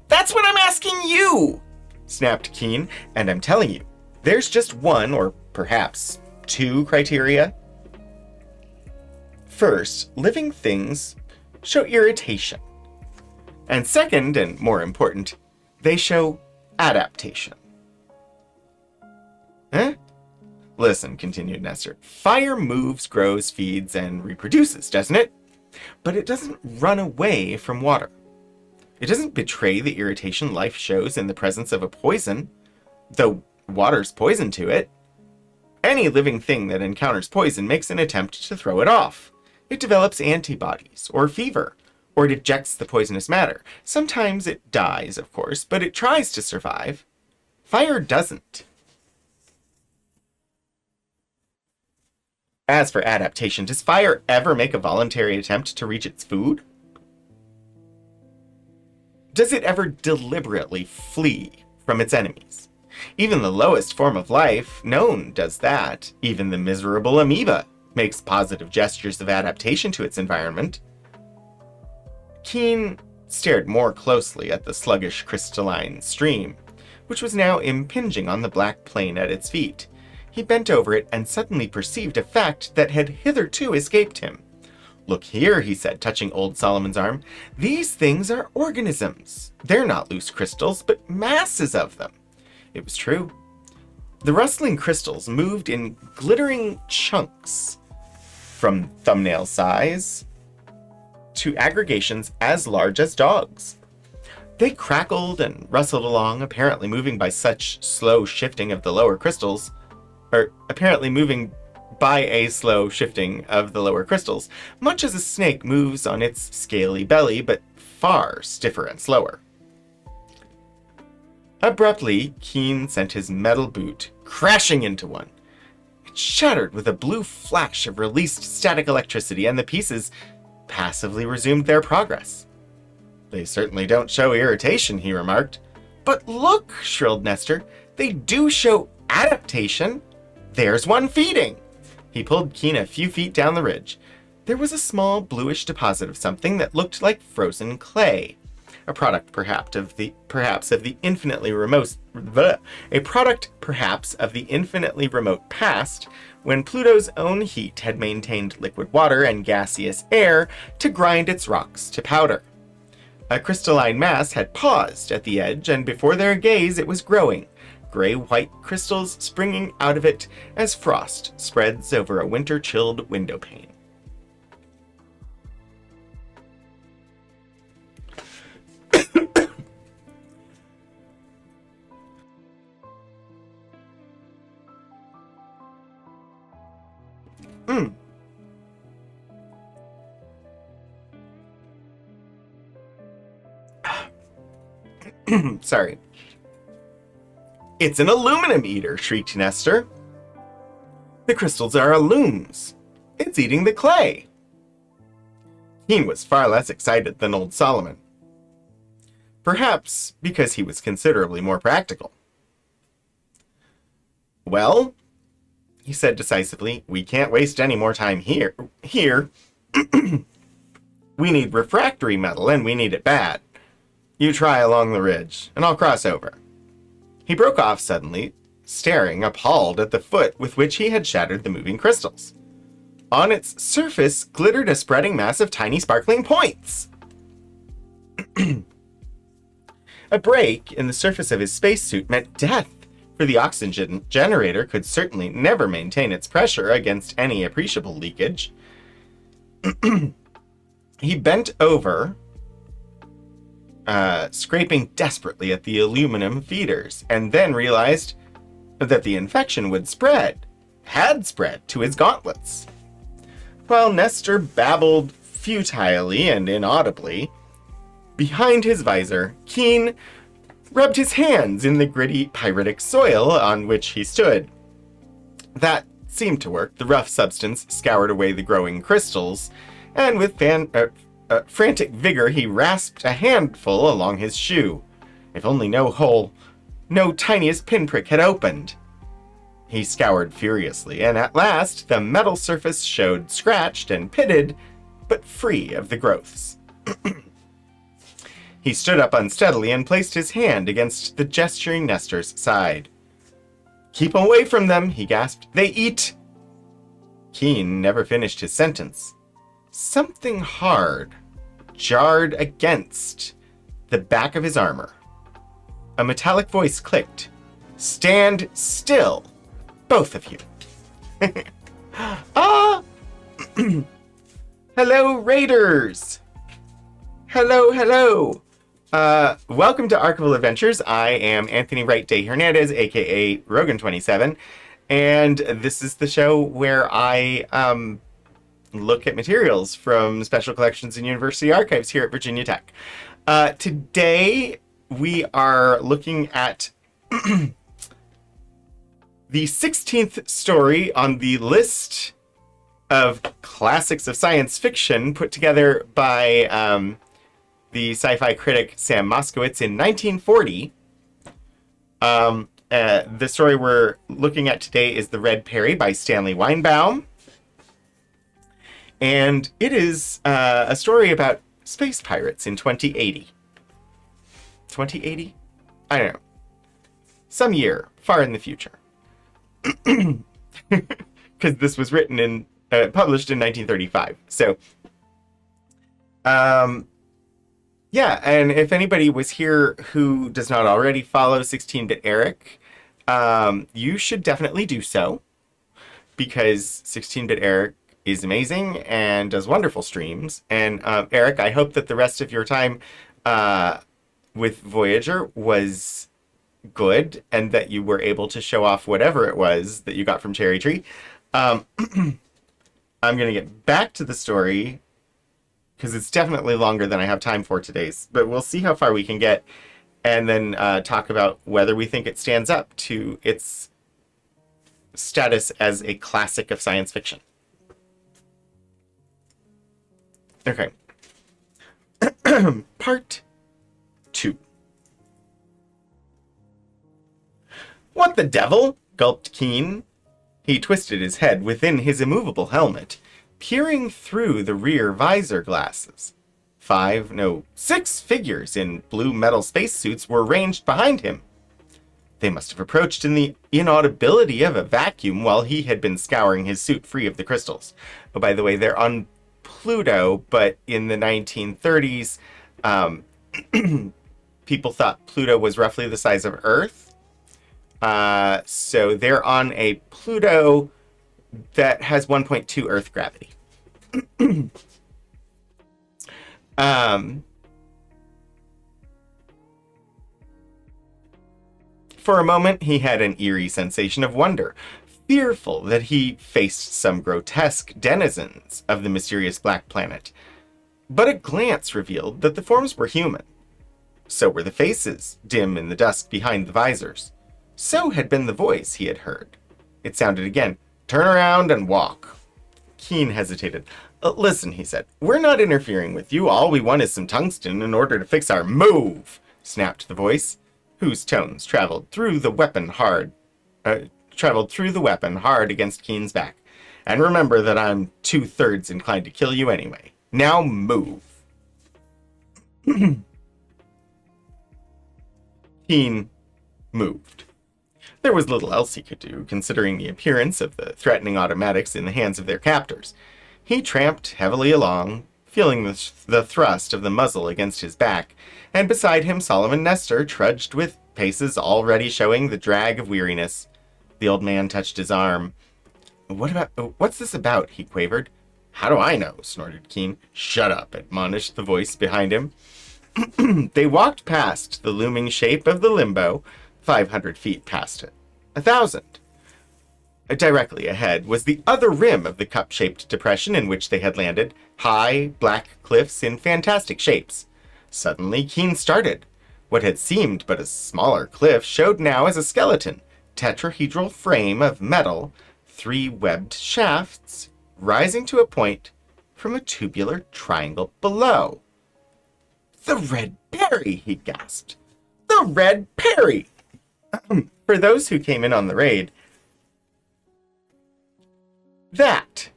That's what I'm asking you, snapped Keen, and I'm telling you, there's just one or perhaps two criteria. First, living things show irritation. And second, and more important, they show adaptation. Huh? Listen, continued Nestor, fire moves, grows, feeds, and reproduces, doesn't it? But it doesn't run away from water. It doesn't betray the irritation life shows in the presence of a poison, though water's poison to it. Any living thing that encounters poison makes an attempt to throw it off. It develops antibodies, or fever, or it ejects the poisonous matter. Sometimes it dies, of course, but it tries to survive. Fire doesn't. As for adaptation, does fire ever make a voluntary attempt to reach its food? Does it ever deliberately flee from its enemies? Even the lowest form of life known does that. Even the miserable amoeba makes positive gestures of adaptation to its environment. Keen stared more closely at the sluggish crystalline stream, which was now impinging on the black plain at its feet. He bent over it and suddenly perceived a fact that had hitherto escaped him. Look here, he said, touching old Solomon's arm. These things are organisms. They're not loose crystals, but masses of them. It was true. The rustling crystals moved in glittering chunks, from thumbnail size to aggregations as large as dogs. They crackled and rustled along, apparently moving by such slow shifting of the lower crystals, much as a snake moves on its scaly belly, but far stiffer and slower. Abruptly, Keen sent his metal boot crashing into one. It shattered with a blue flash of released static electricity, and the pieces passively resumed their progress. "They certainly don't show irritation," he remarked. "But look," shrilled Nestor, "they do show adaptation. There's one feeding." He pulled Keen a few feet down the ridge. There was a small bluish deposit of something that looked like frozen clay, a product perhaps of the infinitely remote past, when Pluto's own heat had maintained liquid water and gaseous air to grind its rocks to powder. A crystalline mass had paused at the edge, and before their gaze it was growing, gray-white crystals springing out of it as frost spreads over a winter-chilled window pane. Sorry. "It's an aluminum eater," shrieked Nestor. "The crystals are alums. It's eating the clay." Keen was far less excited than old Solomon. Perhaps because he was considerably more practical. "Well," he said decisively, "we can't waste any more time here. We need refractory metal, and we need it bad. You try along the ridge, and I'll cross over." He broke off suddenly, staring appalled at the foot with which he had shattered the moving crystals. On its surface glittered a spreading mass of tiny sparkling points. A break in the surface of his spacesuit meant death, for the oxygen generator could certainly never maintain its pressure against any appreciable leakage. He bent over, scraping desperately at the aluminum feeders, and then realized that the infection had spread to his gauntlets. While Nestor babbled futilely and inaudibly, behind his visor, Keen rubbed his hands in the gritty pyritic soil on which he stood. That seemed to work. The rough substance scoured away the growing crystals, and with frantic vigor he rasped a handful along his shoe. If only no tiniest pinprick had opened. He scoured furiously, and at last the metal surface showed scratched and pitted, but free of the growths. He stood up unsteadily and placed his hand against the gesturing Nestor's side. "Keep away from them," he gasped. "They eat." Keen never finished his sentence. Something hard jarred against the back of his armor. A metallic voice clicked. "Stand still, both of you." Ah! Hello, Raiders! Hello. Welcome to Archival Adventures. I am Anthony Wright de Hernandez, aka Rogan27, and this is the show where I look at materials from special collections and university archives here at Virginia Tech. Today we are looking at the 16th story on the list of classics of science fiction put together by the sci-fi critic Sam Moskowitz in 1940. The story we're looking at today is The Red Peri by Stanley Weinbaum. And it is a story about space pirates in 2080. 2080? I don't know. Some year, far in the future. Because this was written in, published in 1935. So, yeah, and if anybody was here who does not already follow 16-Bit Eric, you should definitely do so. Because 16-Bit Eric is amazing and does wonderful streams. And Eric, I hope that the rest of your time with Voyager was good and that you were able to show off whatever it was that you got from Cherry Tree. I'm going to get back to the story because it's definitely longer than I have time for today's, but we'll see how far we can get and then talk about whether we think it stands up to its status as a classic of science fiction. Okay. Part 2. What the devil? Gulped Keen. He twisted his head within his immovable helmet, peering through the rear visor glasses. 6 figures in blue metal spacesuits were ranged behind him. They must have approached in the inaudibility of a vacuum while he had been scouring his suit free of the crystals. Oh, by the way, they're on Pluto, but in the 1930s, people thought Pluto was roughly the size of Earth. So they're on a Pluto that has 1.2 Earth gravity. For a moment, he had an eerie sensation of wonder, fearful that he faced some grotesque denizens of the mysterious black planet. But a glance revealed that the forms were human. So were the faces, dim in the dusk behind the visors. So had been the voice he had heard. It sounded again, "Turn around and walk." Keen hesitated. Listen, he said, "we're not interfering with you. All we want is some tungsten in order to fix our move," snapped the voice, whose tones traveled through the weapon hard against Keen's back. "And remember that I'm 2/3 inclined to kill you anyway. Now move." Keen moved. There was little else he could do, considering the appearance of the threatening automatics in the hands of their captors. He tramped heavily along, feeling the thrust of the muzzle against his back, and beside him Solomon Nestor trudged with paces already showing the drag of weariness. The old man touched his arm. What's this about?" he quavered. "How do I know?" snorted Keen. "Shut up," admonished the voice behind him. They walked past the looming shape of the limbo, 500 feet past it. 1,000. Directly ahead was the other rim of the cup-shaped depression in which they had landed, high, black cliffs in fantastic shapes. Suddenly, Keen started. What had seemed but a smaller cliff showed now as a skeleton, tetrahedral frame of metal, 3 webbed shafts, rising to a point from a tubular triangle below. "The Red Peri!" he gasped. "The Red Peri!" For those who came in on the raid, that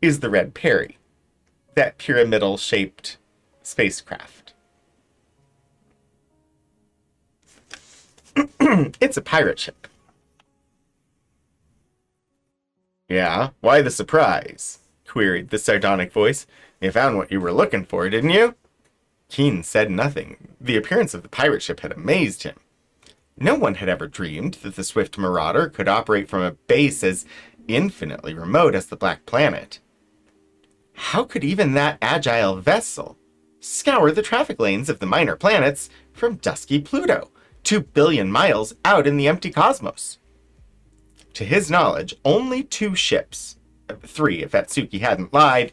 is the Red Peri, that pyramidal-shaped spacecraft. It's a pirate ship. "Yeah, why the surprise?" queried the sardonic voice. "You found what you were looking for, didn't you?" Keen said nothing. The appearance of the pirate ship had amazed him. No one had ever dreamed that the Swift Marauder could operate from a base as infinitely remote as the Black Planet. How could even that agile vessel scour the traffic lanes of the minor planets from dusky Pluto, 2 billion miles out in the empty cosmos? To his knowledge, only 2 ships, 3 if Atsuki hadn't lied,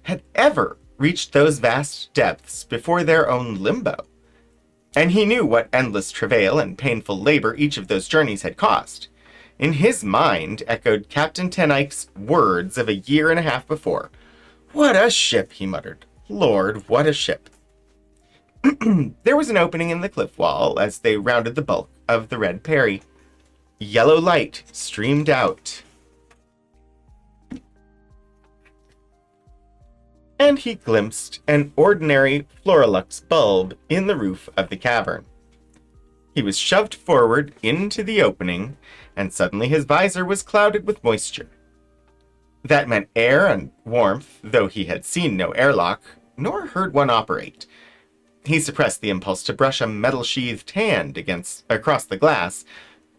had ever reached those vast depths before their own limbo. And he knew what endless travail and painful labor each of those journeys had cost. In his mind echoed Captain Ten Eyck's words of a year and a half before. "What a ship," he muttered. "Lord, what a ship." There was an opening in the cliff wall as they rounded the bulk of the Red Peri. Yellow light streamed out, and he glimpsed an ordinary Floralux bulb in the roof of the cavern. He was shoved forward into the opening, and suddenly his visor was clouded with moisture. That meant air and warmth, though he had seen no airlock, nor heard one operate. He suppressed the impulse to brush a metal-sheathed hand across the glass,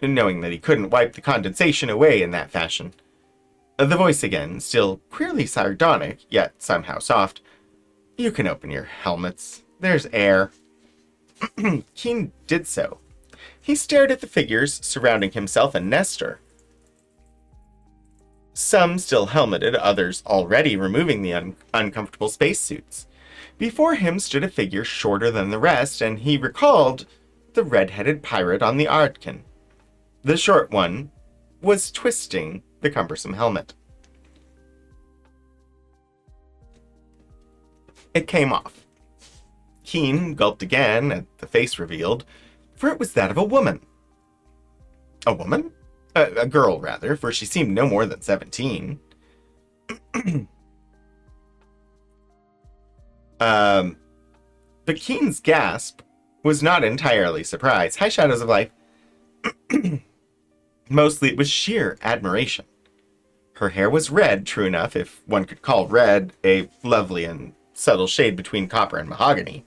knowing that he couldn't wipe the condensation away in that fashion. The voice again, still queerly sardonic, yet somehow soft. You can open your helmets. There's air. Keen did so. He stared at the figures surrounding himself and Nestor. Some still helmeted, others already removing the uncomfortable spacesuits. Before him stood a figure shorter than the rest, and he recalled the red-headed pirate on the Ardkin. The short one was twisting the cumbersome helmet. It came off. Keen gulped again at the face revealed, for it was that of a woman. A woman? A girl, rather, for she seemed no more than 17. But Keen's gasp was not entirely surprise. High shadows of life. Mostly it was sheer admiration. Her hair was red, true enough, if one could call red a lovely and subtle shade between copper and mahogany.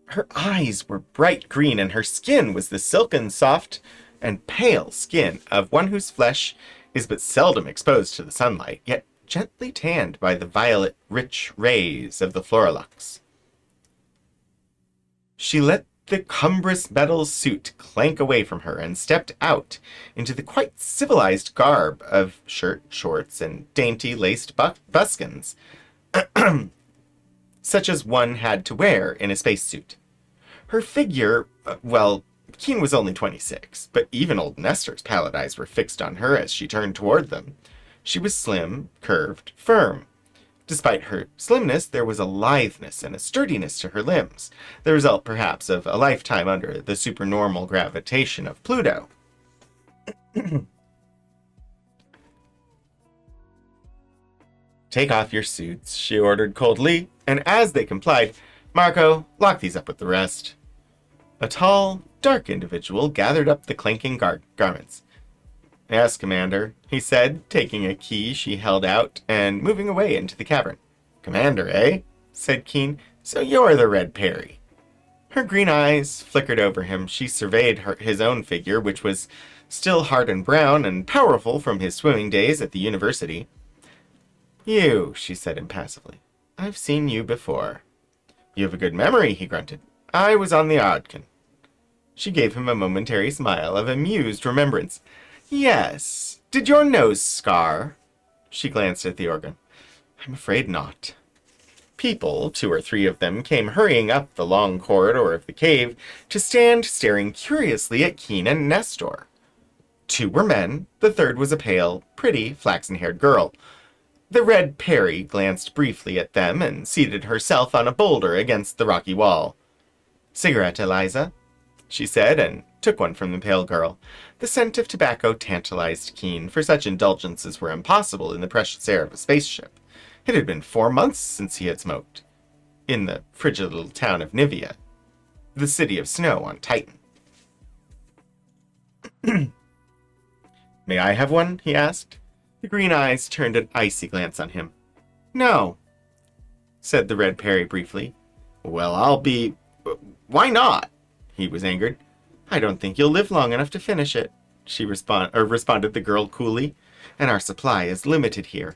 Her eyes were bright green, and her skin was the silken, soft, and pale skin of one whose flesh is but seldom exposed to the sunlight, yet gently tanned by the violet, rich rays of the Floralux. She let the cumbrous metal suit clank away from her and stepped out into the quite civilized garb of shirt, shorts, and dainty laced buskins, such as one had to wear in a spacesuit. Her figure, well, Keen was only 26, but even old Nestor's pallid eyes were fixed on her as she turned toward them. She was slim, curved, firm. Despite her slimness, there was a litheness and a sturdiness to her limbs, the result, perhaps, of a lifetime under the supernormal gravitation of Pluto. Take off your suits, she ordered coldly, and as they complied, Marco, lock these up with the rest. A tall, dark individual gathered up the clanking garments. Yes, Commander, he said, taking a key she held out and moving away into the cavern. Commander, eh? Said Keen. So you're the Red Peri. Her green eyes flickered over him. She surveyed his own figure, which was still hard and brown and powerful from his swimming days at the university. You, she said impassively. I've seen you before. You have a good memory, he grunted. I was on the Ardkin. She gave him a momentary smile of amused remembrance. Yes. Did your nose scar? She glanced at the organ. I'm afraid not. People, 2 or 3 of them, came hurrying up the long corridor of the cave to stand staring curiously at Keen and Nestor. 2 were men, the third was a pale, pretty, flaxen-haired girl. The Red Peri glanced briefly at them and seated herself on a boulder against the rocky wall. Cigarette, Eliza, she said, and took one from the pale girl. The scent of tobacco tantalized Keen, for such indulgences were impossible in the precious air of a spaceship. It had been 4 months since he had smoked. In the frigid little town of Nivea, the city of snow on Titan. May I have one? He asked. The green eyes turned an icy glance on him. No, said the Red Peri briefly. Well, I'll be... Why not? He was angered. I don't think you'll live long enough to finish it, she responded the girl coolly, and our supply is limited here.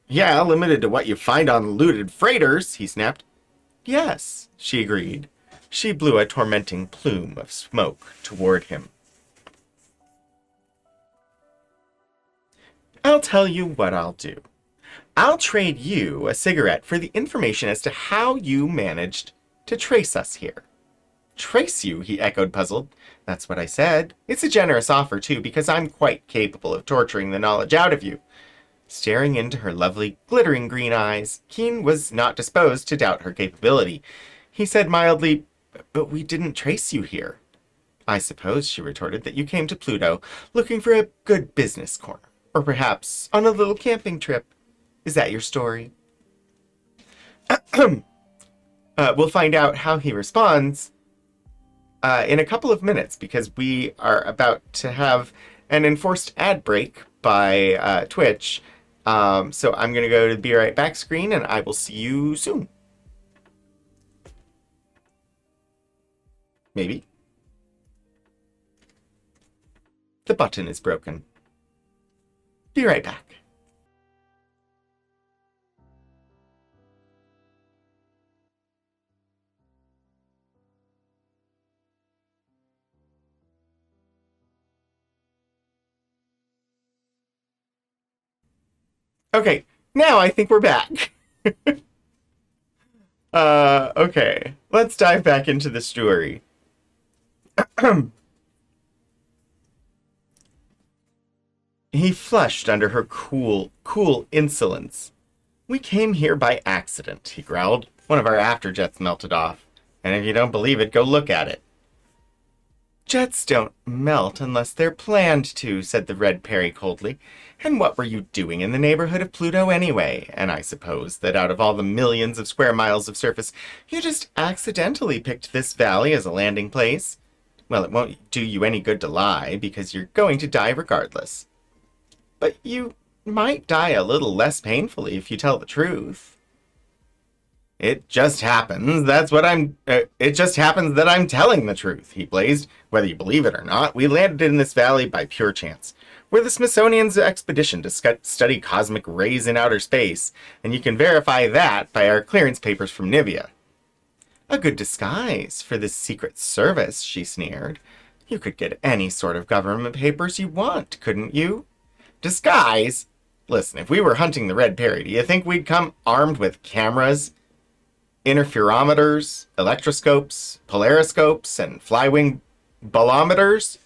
Yeah, limited to what you find on looted freighters, he snapped. Yes, she agreed. She blew a tormenting plume of smoke toward him. I'll tell you what I'll do. I'll trade you a cigarette for the information as to how you managed to trace us here. Trace you, he echoed, puzzled. That's what I said. It's a generous offer, too, because I'm quite capable of torturing the knowledge out of you. Staring into her lovely, glittering green eyes, Keen was not disposed to doubt her capability. He said mildly, But we didn't trace you here. I suppose, she retorted, that you came to Pluto looking for a good business corner, or perhaps on a little camping trip. Is that your story? We'll find out how he responds in a couple of minutes, because we are about to have an enforced ad break by Twitch. So I'm going to go to the Be Right Back screen, and I will see you soon. Maybe. The button is broken. Be right back. Okay, now I think we're back. Okay. Let's dive back into the story. He flushed under her cool insolence. We came here by accident, he growled. One of our afterjets melted off. And if you don't believe it, go look at it. Jets don't melt unless they're planned to, said the Red Peri coldly. And what were you doing in the neighborhood of Pluto anyway? And I suppose that out of all the millions of square miles of surface, you just accidentally picked this valley as a landing place? Well, it won't do you any good to lie, because you're going to die regardless. But you might die a little less painfully if you tell the truth. It just happens that I'm telling the truth, he blazed. Whether you believe it or not, we landed in this valley by pure chance. We're the Smithsonian's expedition to study cosmic rays in outer space, and you can verify that by our clearance papers from Nivea. A good disguise for this secret service, she sneered. You could get any sort of government papers you want, couldn't you? Disguise? Listen, if we were hunting the Red Peri, do you think we'd come armed with cameras, interferometers, electroscopes, polariscopes, and flywing bolometers?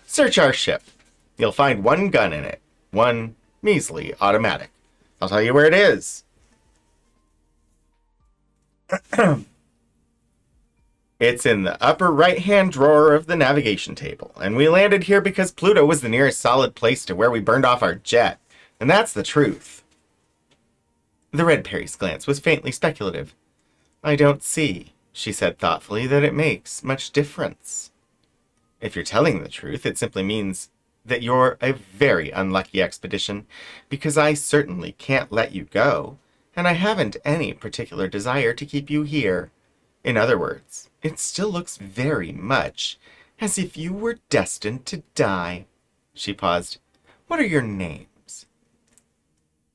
Search our ship. You'll find one gun in it. One measly automatic. I'll tell you where it is. It's in the upper right-hand drawer of the navigation table, and we landed here because Pluto was the nearest solid place to where we burned off our jet. And that's the truth. The Red Peri's glance was faintly speculative. I don't see, she said thoughtfully, that it makes much difference. If you're telling the truth, it simply means that you're a very unlucky expedition, because I certainly can't let you go, and I haven't any particular desire to keep you here. In other words, it still looks very much as if you were destined to die. She paused. What are your names?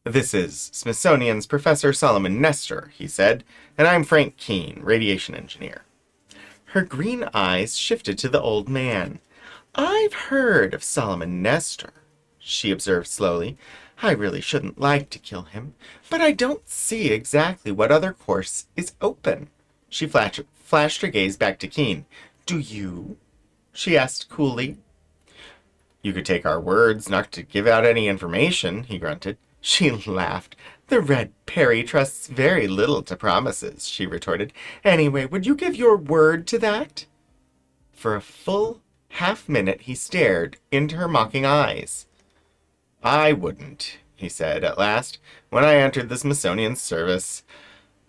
This is Smithsonian's Professor Solomon Nestor, he said, and I'm Frank Keene, radiation engineer. Her green eyes shifted to the old man. I've heard of Solomon Nestor, she observed slowly. I really shouldn't like to kill him, but I don't see exactly what other course is open. She flashed her gaze back to Keene. Do you? She asked coolly. You could take our words not to give out any information, he grunted. She laughed. The Red Peri trusts very little to promises, she retorted. Anyway, would you give your word to that? For a full half-minute he stared into her mocking eyes. I wouldn't, he said at last. When I entered the Smithsonian service,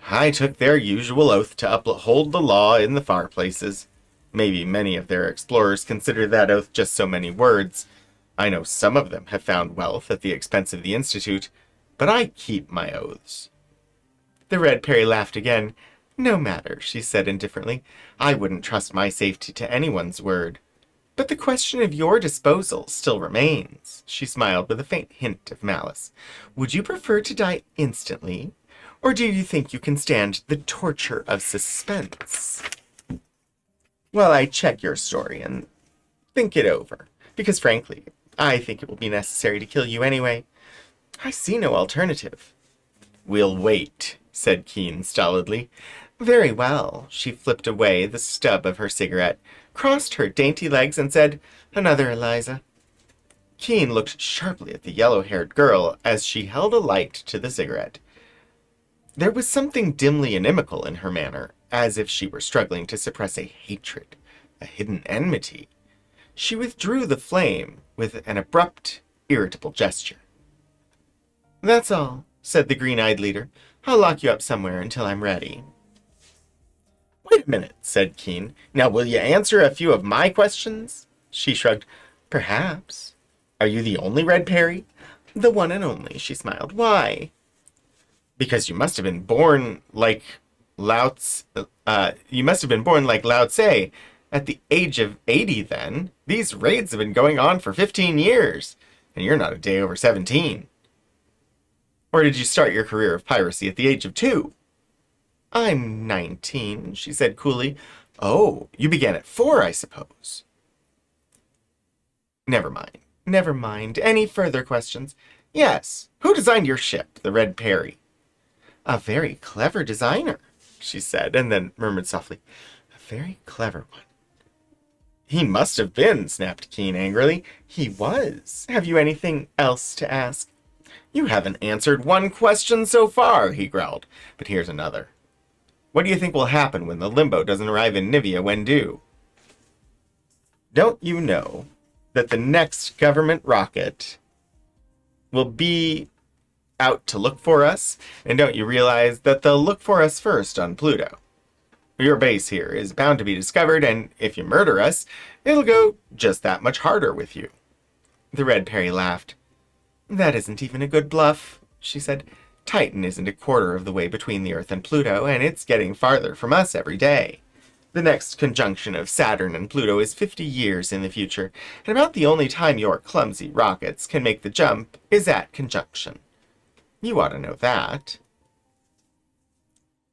I took their usual oath to uphold the law in the far places. Maybe many of their explorers consider that oath just so many words. I know some of them have found wealth at the expense of the Institute, but I keep my oaths. The Red Peri laughed again. No matter, she said indifferently. I wouldn't trust my safety to anyone's word. But the question of your disposal still remains, she smiled with a faint hint of malice. Would you prefer to die instantly, or do you think you can stand the torture of suspense? Well, I check your story and think it over, because frankly, I think it will be necessary to kill you anyway. I see no alternative. We'll wait, said Keene stolidly. Very well. She flipped away the stub of her cigarette, crossed her dainty legs, and said, Another Eliza. Keene looked sharply at the yellow-haired girl as she held a light to the cigarette. There was something dimly inimical in her manner, as if she were struggling to suppress a hatred, a hidden enmity. She withdrew the flame with an abrupt, irritable gesture. That's all, said the green-eyed leader. I'll lock you up somewhere until I'm ready. Wait a minute, said Keene. Now will you answer a few of my questions? She shrugged. Perhaps. Are you the only Red Peri? The one and only, she smiled. Why? Because you must have been born like Lao Tse at the age of 80 then. These raids have been going on for 15 years. and you're not a day over 17. Or did you start your career of piracy at the age of 2? I'm 19, she said coolly. Oh, you began at 4, I suppose. Never mind. Never mind. Any further questions? Yes. Who designed your ship, the Red Peri? A very clever designer, she said, and then murmured softly, a very clever one. He must have been, snapped Keen angrily. He was. Have you anything else to ask? You haven't answered one question so far, he growled. But here's another. What do you think will happen when the Limbo doesn't arrive in Nivea when due? Don't you know that the next government rocket will be out to look for us? And don't you realize that they'll look for us first on Pluto? Your base here is bound to be discovered, and if you murder us, it'll go just that much harder with you. The Red Peri laughed. That isn't even a good bluff, she said. Titan isn't a quarter of the way between the Earth and Pluto, and it's getting farther from us every day. The next conjunction of Saturn and Pluto is 50 years in the future, and about the only time your clumsy rockets can make the jump is at conjunction. You ought to know that.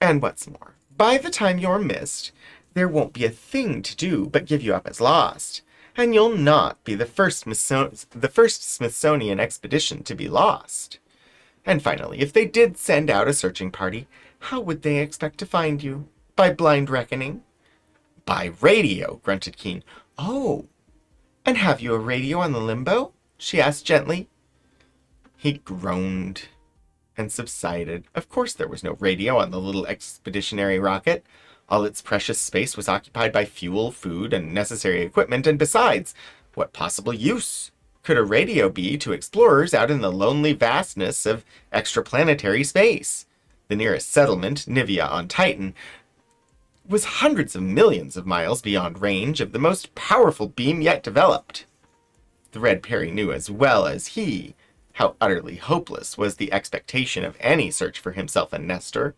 And what's more, by the time you're missed, there won't be a thing to do but give you up as lost, and you'll not be the first Smithsonian expedition to be lost. And finally, if they did send out a searching party, how would they expect to find you? By blind reckoning? By radio, grunted Keen. Oh, and have you a radio on the Limbo? She asked gently. He groaned and subsided. Of course there was no radio on the little expeditionary rocket. All its precious space was occupied by fuel, food, and necessary equipment, and besides, what possible use could a radio be to explorers out in the lonely vastness of extraplanetary space? The nearest settlement, Nivea on Titan, was hundreds of millions of miles beyond range of the most powerful beam yet developed. The Red Peri knew as well as he how utterly hopeless was the expectation of any search for himself and Nestor.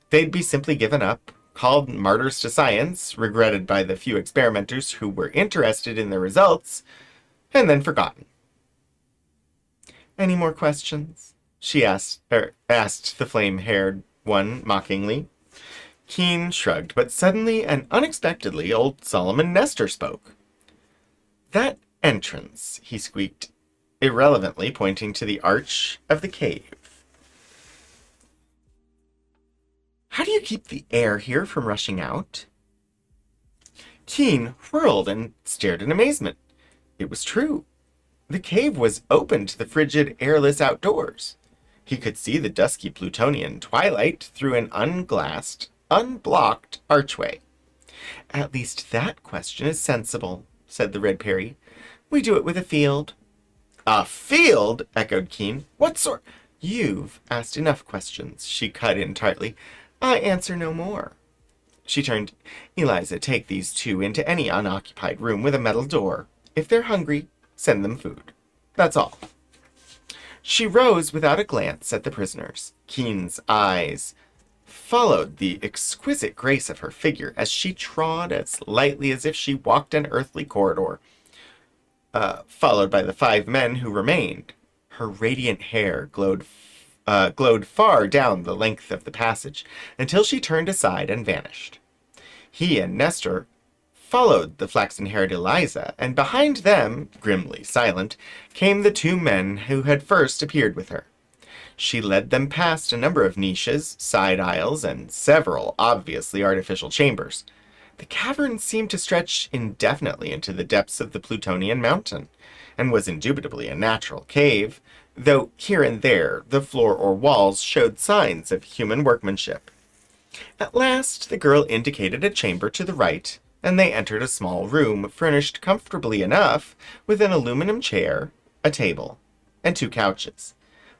They'd be simply given up, called martyrs to science, regretted by the few experimenters who were interested in the results, and then forgotten. Any more questions? She asked the flame-haired one mockingly. Keen shrugged, but suddenly and unexpectedly old Solomon Nestor spoke. That entrance, he squeaked, irrelevantly pointing to the arch of the cave. How do you keep the air here from rushing out? Keen whirled and stared in amazement. It was true. The cave was open to the frigid, airless outdoors. He could see the dusky Plutonian twilight through an unglassed, unblocked archway. At least that question is sensible, said the Red Peri. We do it with a field. A field? Echoed Keen. What sort? You've asked enough questions, she cut in tartly. I answer no more. She turned. Eliza, take these two into any unoccupied room with a metal door. If they're hungry, send them food. That's all. She rose without a glance at the prisoners. Keen's eyes followed the exquisite grace of her figure as she trod as lightly as if she walked an earthly corridor, followed by the 5 men who remained. Her radiant hair glowed far down the length of the passage until she turned aside and vanished. He and Nestor followed the flaxen-haired Eliza, and behind them, grimly silent, came the 2 men who had first appeared with her. She led them past a number of niches, side aisles, and several obviously artificial chambers. The cavern seemed to stretch indefinitely into the depths of the Plutonian mountain, and was indubitably a natural cave, though here and there the floor or walls showed signs of human workmanship. At last the girl indicated a chamber to the right, and they entered a small room furnished comfortably enough with an aluminum chair, a table, and 2 couches.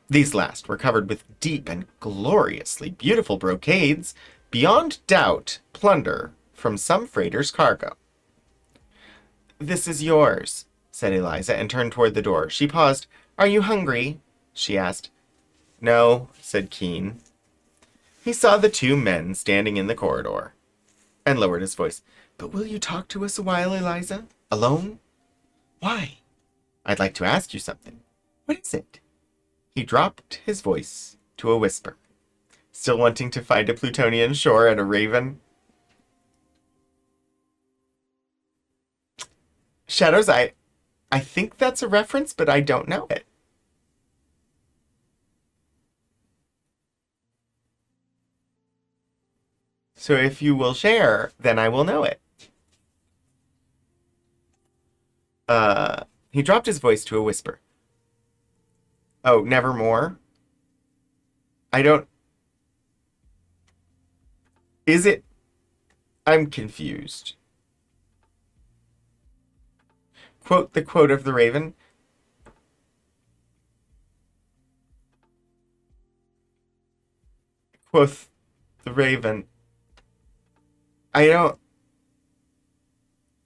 These last were covered with deep and gloriously beautiful brocades, beyond doubt plunder from some freighter's cargo. This is yours, said Eliza, and turned toward the door. She paused. Are you hungry? She asked. No, said Keen. He saw the 2 men standing in the corridor, and lowered his voice. But will you talk to us a while, Eliza? Alone? Why? I'd like to ask you something. What is it? He dropped his voice to a whisper. Still wanting to find a Plutonian shore and a raven? Shadows, I think that's a reference, but I don't know it. So if you will share, then I will know it. He dropped his voice to a whisper. Oh, nevermore? I don't... Is it... I'm confused. Quote the quote of the raven. Quoth the raven. I don't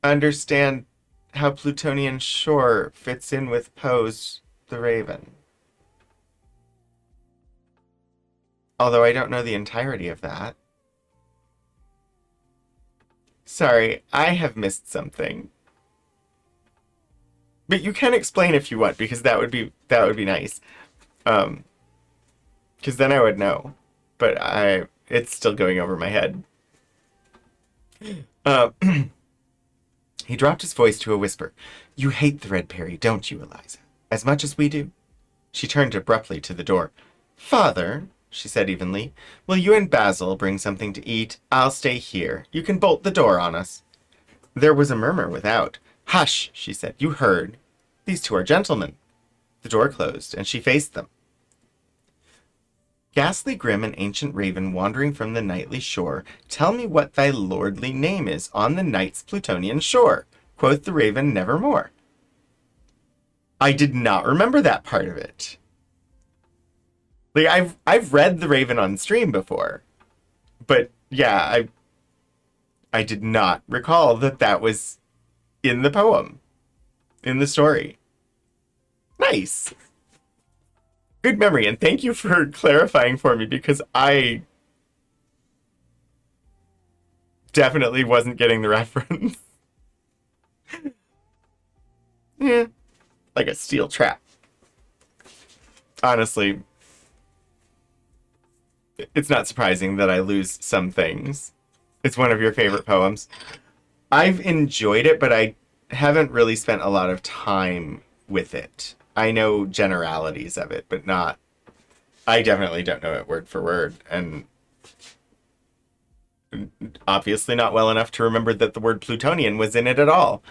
understand how Plutonian shore fits in with Poe's The Raven. Although I don't know the entirety of that. Sorry, I have missed something. But you can explain if you want, because that would be nice. Because then I would know. But it's still going over my head. He dropped his voice to a whisper. You hate the Red Peri, don't you, Eliza? As much as we do? She turned abruptly to the door. Father, she said evenly, will you and Basil bring something to eat? I'll stay here. You can bolt the door on us. There was a murmur without. Hush, she said. You heard. These two are gentlemen. The door closed, and she faced them. Ghastly grim and ancient raven wandering from the nightly shore, tell me what thy lordly name is on the night's Plutonian shore, quoth the raven nevermore. I did not remember that part of it. Like, I've read the Raven on stream before, but yeah, I did not recall that was in the poem, in the story. Nice. Good memory, and thank you for clarifying for me, because I definitely wasn't getting the reference. Yeah, like a steel trap. Honestly, it's not surprising that I lose some things. It's one of your favorite poems. I've enjoyed it, but I haven't really spent a lot of time with it. I know generalities of it, but not... I definitely don't know it word for word, and obviously not well enough to remember that the word Plutonian was in it at all.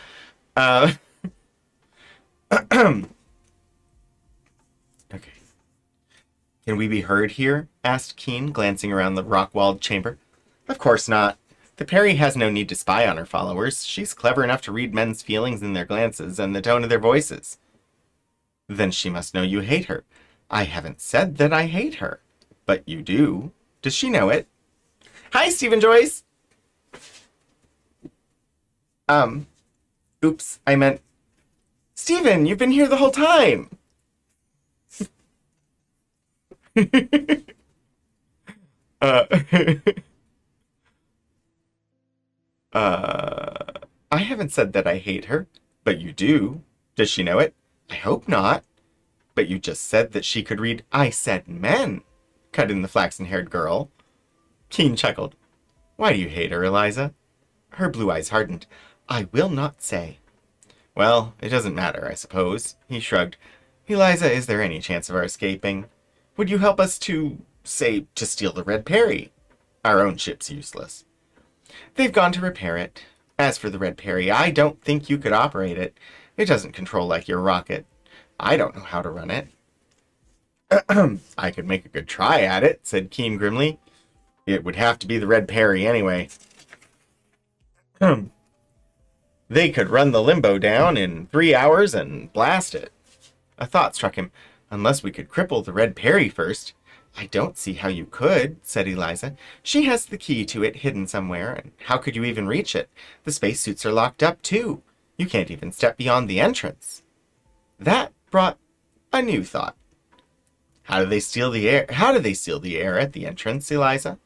Okay. Can we be heard here? Asked Keen, glancing around the rock-walled chamber. Of course not. The Peri has no need to spy on her followers. She's clever enough to read men's feelings in their glances and the tone of their voices. Then she must know you hate her. I haven't said that I hate her. But you do. Does she know it? Hi, Stephen Joyce! Oops, I meant... Stephen, you've been here the whole time! I haven't said that I hate her, but you do. Does she know it? I hope not. But you just said that she could read I said men, cut in the flaxen-haired girl. Keen chuckled. Why do you hate her, Eliza? Her blue eyes hardened. I will not say. Well, it doesn't matter, I suppose. He shrugged. Eliza, is there any chance of our escaping? Would you help us to, say, to steal the Red Peri? Our own ship's useless. They've gone to repair it. As for the Red Peri, I don't think you could operate it. It doesn't control like your rocket. I don't know how to run it. I could make a good try at it, said Keen grimly. It would have to be the Red Peri anyway. They could run the limbo down in 3 hours and blast it. A thought struck him. Unless we could cripple the Red Peri first. I don't see how you could, said Eliza. She has the key to it hidden somewhere, and how could you even reach it? The spacesuits are locked up, too. You can't even step beyond the entrance. That brought a new thought. How do they steal the air? How do they steal the air at the entrance, Eliza?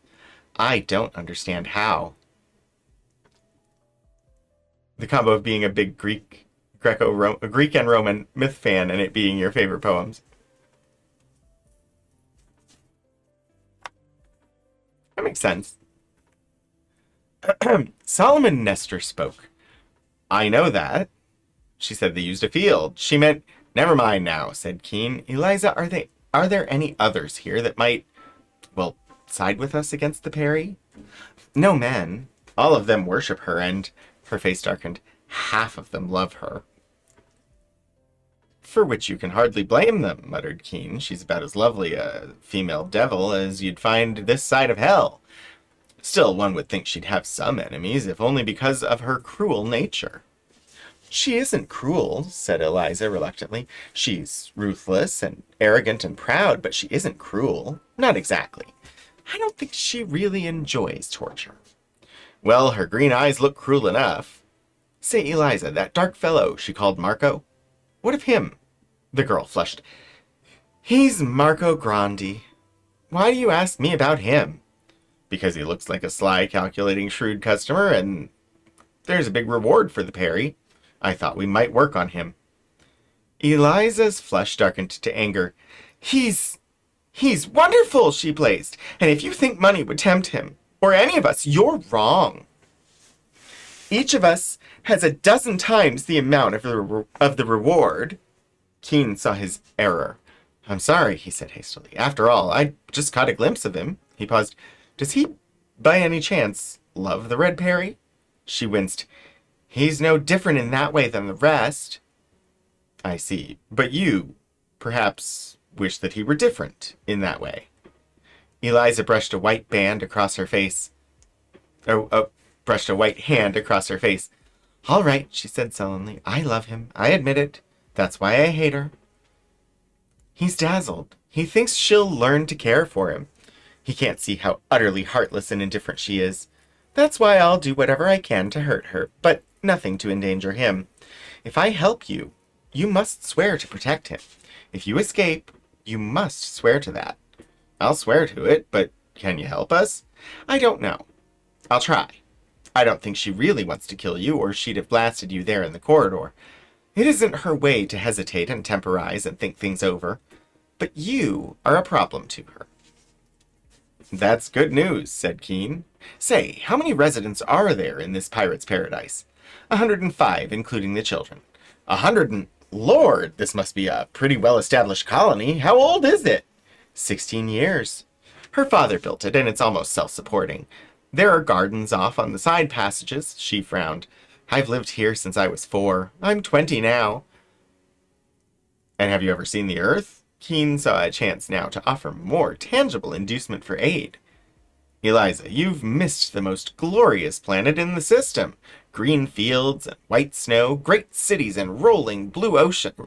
I don't understand how. The combo of being a big Greek Greek and Roman myth fan and it being your favorite poems. That makes sense. Solomon Nestor spoke. I know that. She said they used a field. She meant, never mind now, said Keen. Eliza, are there any others here that might, well, side with us against the Peri? No men. All of them worship her, and her face darkened. Half of them love her. For which you can hardly blame them, muttered Keen. She's about as lovely a female devil as you'd find this side of hell. Still, one would think she'd have some enemies, if only because of her cruel nature. She isn't cruel, said Eliza reluctantly. She's ruthless and arrogant and proud, but she isn't cruel. Not exactly. I don't think she really enjoys torture. Well, her green eyes look cruel enough. Say, Eliza, that dark fellow she called Marco? What of him? The girl flushed. He's Marco Grandi. Why do you ask me about him? Because he looks like a sly, calculating, shrewd customer, and there's a big reward for the Peri. I thought we might work on him. Eliza's flush darkened to anger. He's wonderful, she blazed, and if you think money would tempt him, or any of us, you're wrong. Each of us has a dozen times the amount of the reward. Keen saw his error. I'm sorry, he said hastily. After all, I just caught a glimpse of him. He paused. Does he, by any chance, love the Red Peri? She winced. He's no different in that way than the rest. I see. But you, perhaps, wish that he were different in that way. Eliza brushed a white band across her face. Brushed a white hand across her face. All right, she said sullenly. I love him. I admit it. That's why I hate her. He's dazzled. He thinks she'll learn to care for him. He can't see how utterly heartless and indifferent she is. That's why I'll do whatever I can to hurt her, but nothing to endanger him. If I help you, you must swear to protect him. If you escape, you must swear to that. I'll swear to it, but can you help us? I don't know. I'll try. I don't think she really wants to kill you, or she'd have blasted you there in the corridor. It isn't her way to hesitate and temporize and think things over. But you are a problem to her. That's good news, said Keen. Say, how many residents are there in this pirate's paradise? 105, including the children. 100 and... Lord, this must be a pretty well-established colony. How old is it? 16 years. Her father built it, and it's almost self-supporting. There are gardens off on the side passages, she frowned. I've lived here since I was 4. I'm 20 now. And have you ever seen the Earth? Keen saw a chance now to offer more tangible inducement for aid. Eliza, you've missed the most glorious planet in the system. Green fields and white snow, great cities and rolling blue oceans.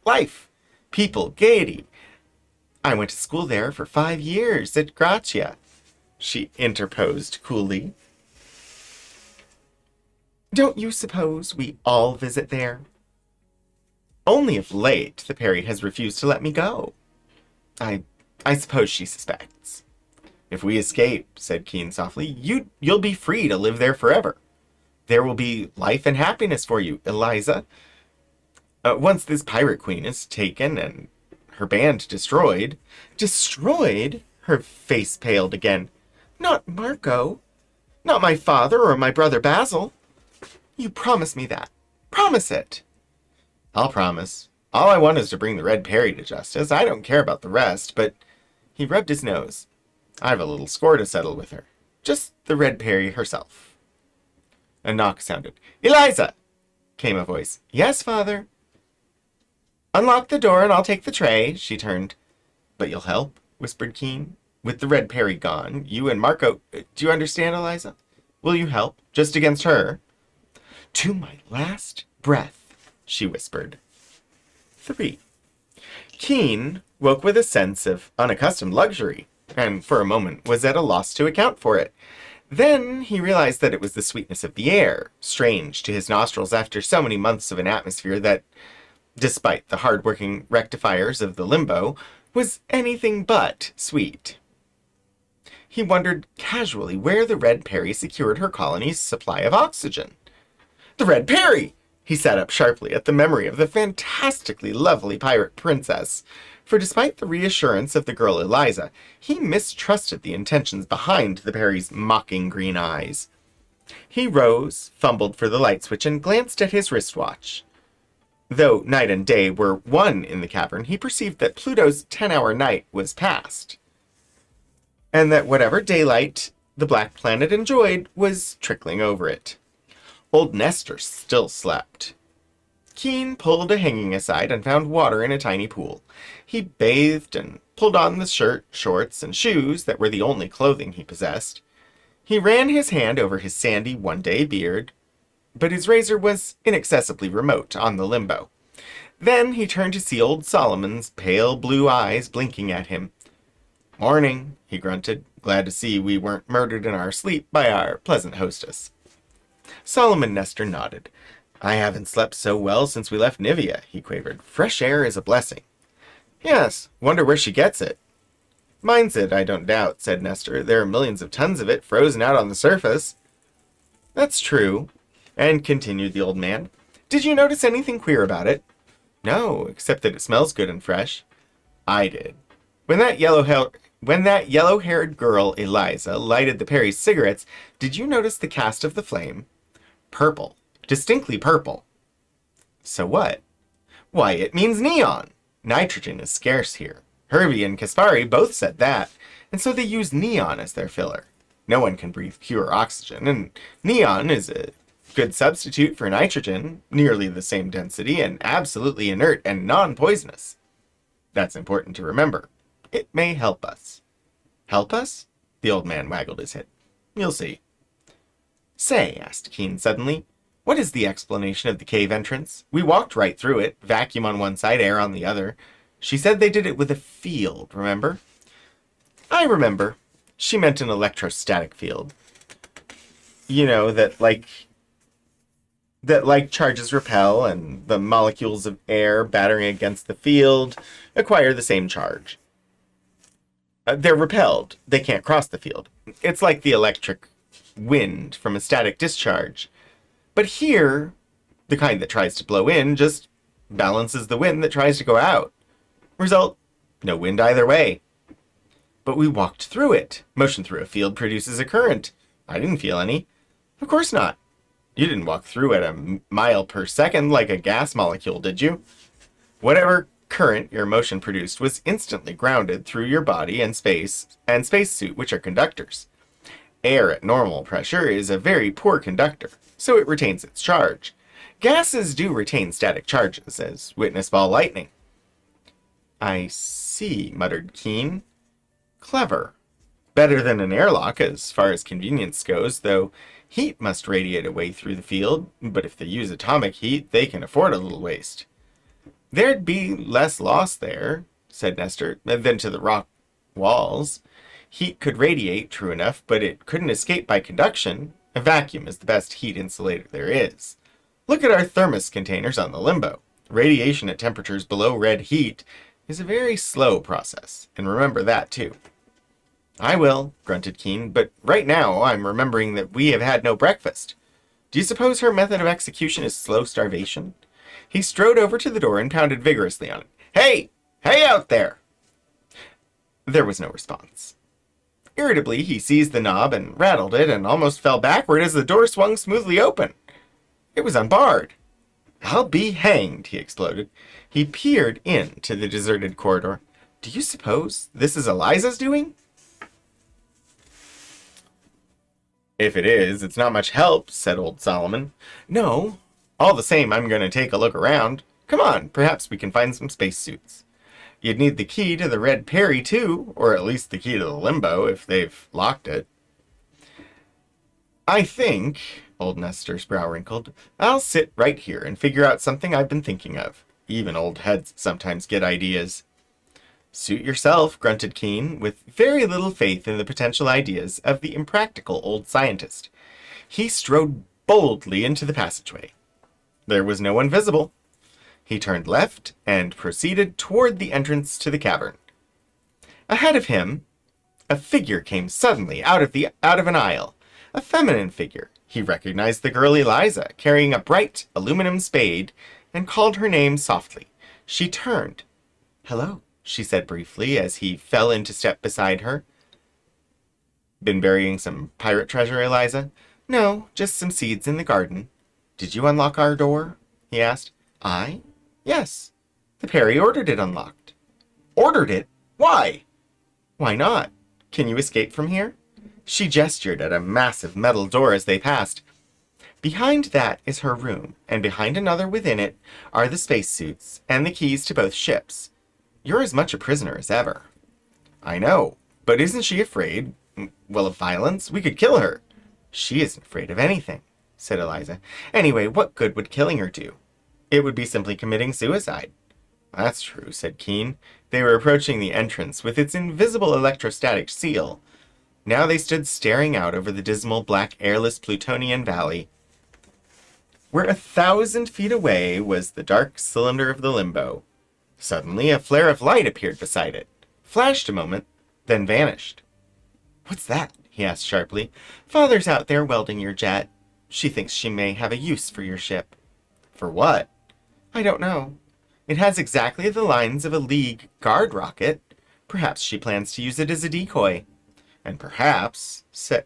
Life, people, gaiety. I went to school there for 5 years at Grazia, she interposed coolly. Don't you suppose we all visit there? Only of late the Peri has refused to let me go. I suppose she suspects. If we escape, said Keen softly, you'll be free to live there forever. There will be life and happiness for you, Eliza. Once this pirate queen is taken and her band destroyed. Destroyed? Her face paled again. Not Marco. Not my father or my brother Basil. You promise me that. Promise it. I'll promise. All I want is to bring the Red Peri to justice. I don't care about the rest, but he rubbed his nose. I have a little score to settle with her. Just the Red Peri herself. A knock sounded. Eliza! Came a voice. Yes, father. Unlock the door and I'll take the tray, she turned. But you'll help, whispered Keen. With the Red Peri gone, you and Marco... Do you understand, Eliza? Will you help? Just against her? To my last breath, she whispered. 3. Keen woke with a sense of unaccustomed luxury, and for a moment was at a loss to account for it. Then he realized that it was the sweetness of the air, strange to his nostrils after so many months of an atmosphere that, despite the hard-working rectifiers of the limbo, was anything but sweet. He wondered casually where the Red Peri secured her colony's supply of oxygen. The Red Peri! He sat up sharply at the memory of the fantastically lovely pirate princess, for despite the reassurance of the girl Eliza, he mistrusted the intentions behind the Peri's mocking green eyes. He rose, fumbled for the light switch, and glanced at his wristwatch. Though night and day were one in the cavern, he perceived that Pluto's 10-hour night was past, and that whatever daylight the black planet enjoyed was trickling over it. Old Nestor still slept. Keen pulled a hanging aside and found water in a tiny pool. He bathed and pulled on the shirt, shorts, and shoes that were the only clothing he possessed. He ran his hand over his sandy one-day beard, but his razor was inaccessibly remote on the limbo. Then he turned to see old Solomon's pale blue eyes blinking at him. "Morning," he grunted, glad to see we weren't murdered in our sleep by our pleasant hostess. Solomon Nestor nodded. "I haven't slept so well since we left Nivea," he quavered. "Fresh air is a blessing." "Yes, wonder where she gets it." "Mines it, I don't doubt," said Nestor. "There are millions of tons of it frozen out on the surface." "That's true," and continued the old man. "Did you notice anything queer about it?" "No, except that it smells good and fresh." "I did. When that yellow-haired girl, Eliza, lighted the Peri's cigarettes, did you notice the cast of the flame? Purple. Distinctly purple." "So what?" "Why, it means neon. Nitrogen is scarce here. Hervey and Kaspari both said that, and so they use neon as their filler. No one can breathe pure oxygen, and neon is a good substitute for nitrogen, nearly the same density, and absolutely inert and non-poisonous. That's important to remember. It may help us." "Help us?" The old man waggled his head. "You'll see." "Say," asked Keen suddenly, "what is the explanation of the cave entrance? We walked right through it, vacuum on one side, air on the other. She said they did it with a field, remember?" "I remember. She meant an electrostatic field. You know, that charges repel, and the molecules of air battering against the field acquire the same charge. They're repelled. They can't cross the field. It's like the electric wind from a static discharge. But here, the kind that tries to blow in just balances the wind that tries to go out. Result, no wind either way." "But we walked through it. Motion through a field produces a current. I didn't feel any." "Of course not. You didn't walk through at a mile per second like a gas molecule, did you? Whatever current your motion produced was instantly grounded through your body and spacesuit, which are conductors. Air at normal pressure is a very poor conductor, so it retains its charge. Gases do retain static charges, as witness ball lightning." "I see," muttered Keen. "Clever. Better than an airlock as far as convenience goes, though heat must radiate away through the field, but if they use atomic heat, they can afford a little waste." "There'd be less loss there," said Nestor, "than to the rock walls. Heat could radiate, true enough, but it couldn't escape by conduction. A vacuum is the best heat insulator there is. Look at our thermos containers on the limbo. Radiation at temperatures below red heat is a very slow process, and remember that too." "I will," grunted Keen, "but right now I'm remembering that we have had no breakfast. Do you suppose her method of execution is slow starvation?" He strode over to the door and pounded vigorously on it. "Hey! Hey out there!" There was no response. Irritably, he seized the knob and rattled it and almost fell backward as the door swung smoothly open. It was unbarred. "I'll be hanged," he exploded. He peered into the deserted corridor. "Do you suppose this is Eliza's doing?" "If it is, it's not much help," said old Solomon. "No. All the same, I'm going to take a look around. Come on, perhaps we can find some spacesuits. You'd need the key to the Red Peri, too, or at least the key to the limbo, if they've locked it." "I think," old Nestor's brow wrinkled, "I'll sit right here and figure out something I've been thinking of. Even old heads sometimes get ideas." "Suit yourself," grunted Keen, with very little faith in the potential ideas of the impractical old scientist. He strode boldly into the passageway. There was no one visible. He turned left and proceeded toward the entrance to the cavern. Ahead of him, a figure came suddenly out of an aisle. A feminine figure. He recognized the girl Eliza, carrying a bright aluminum spade, and called her name softly. She turned. "Hello," she said briefly as he fell into step beside her. "Been burying some pirate treasure, Eliza?" "No, just some seeds in the garden." "Did you unlock our door?" he asked. "I? Yes. The Peri ordered it unlocked." "Ordered it? Why?" "Why not? Can you escape from here?" She gestured at a massive metal door as they passed. "Behind that is her room, and behind another within it are the spacesuits and the keys to both ships. You're as much a prisoner as ever." "I know, but isn't she afraid, well, of violence? We could kill her." "She isn't afraid of anything," said Eliza. "Anyway, what good would killing her do? It would be simply committing suicide." "That's true," said Keen. They were approaching the entrance with its invisible electrostatic seal. Now they stood staring out over the dismal black airless Plutonian valley, where 1,000 feet away was the dark cylinder of the limbo. Suddenly a flare of light appeared beside it, flashed a moment, then vanished. "What's that?" he asked sharply. "Father's out there welding your jet. She thinks she may have a use for your ship." "For what?" "I don't know. It has exactly the lines of a League guard rocket. Perhaps she plans to use it as a decoy." And perhaps, said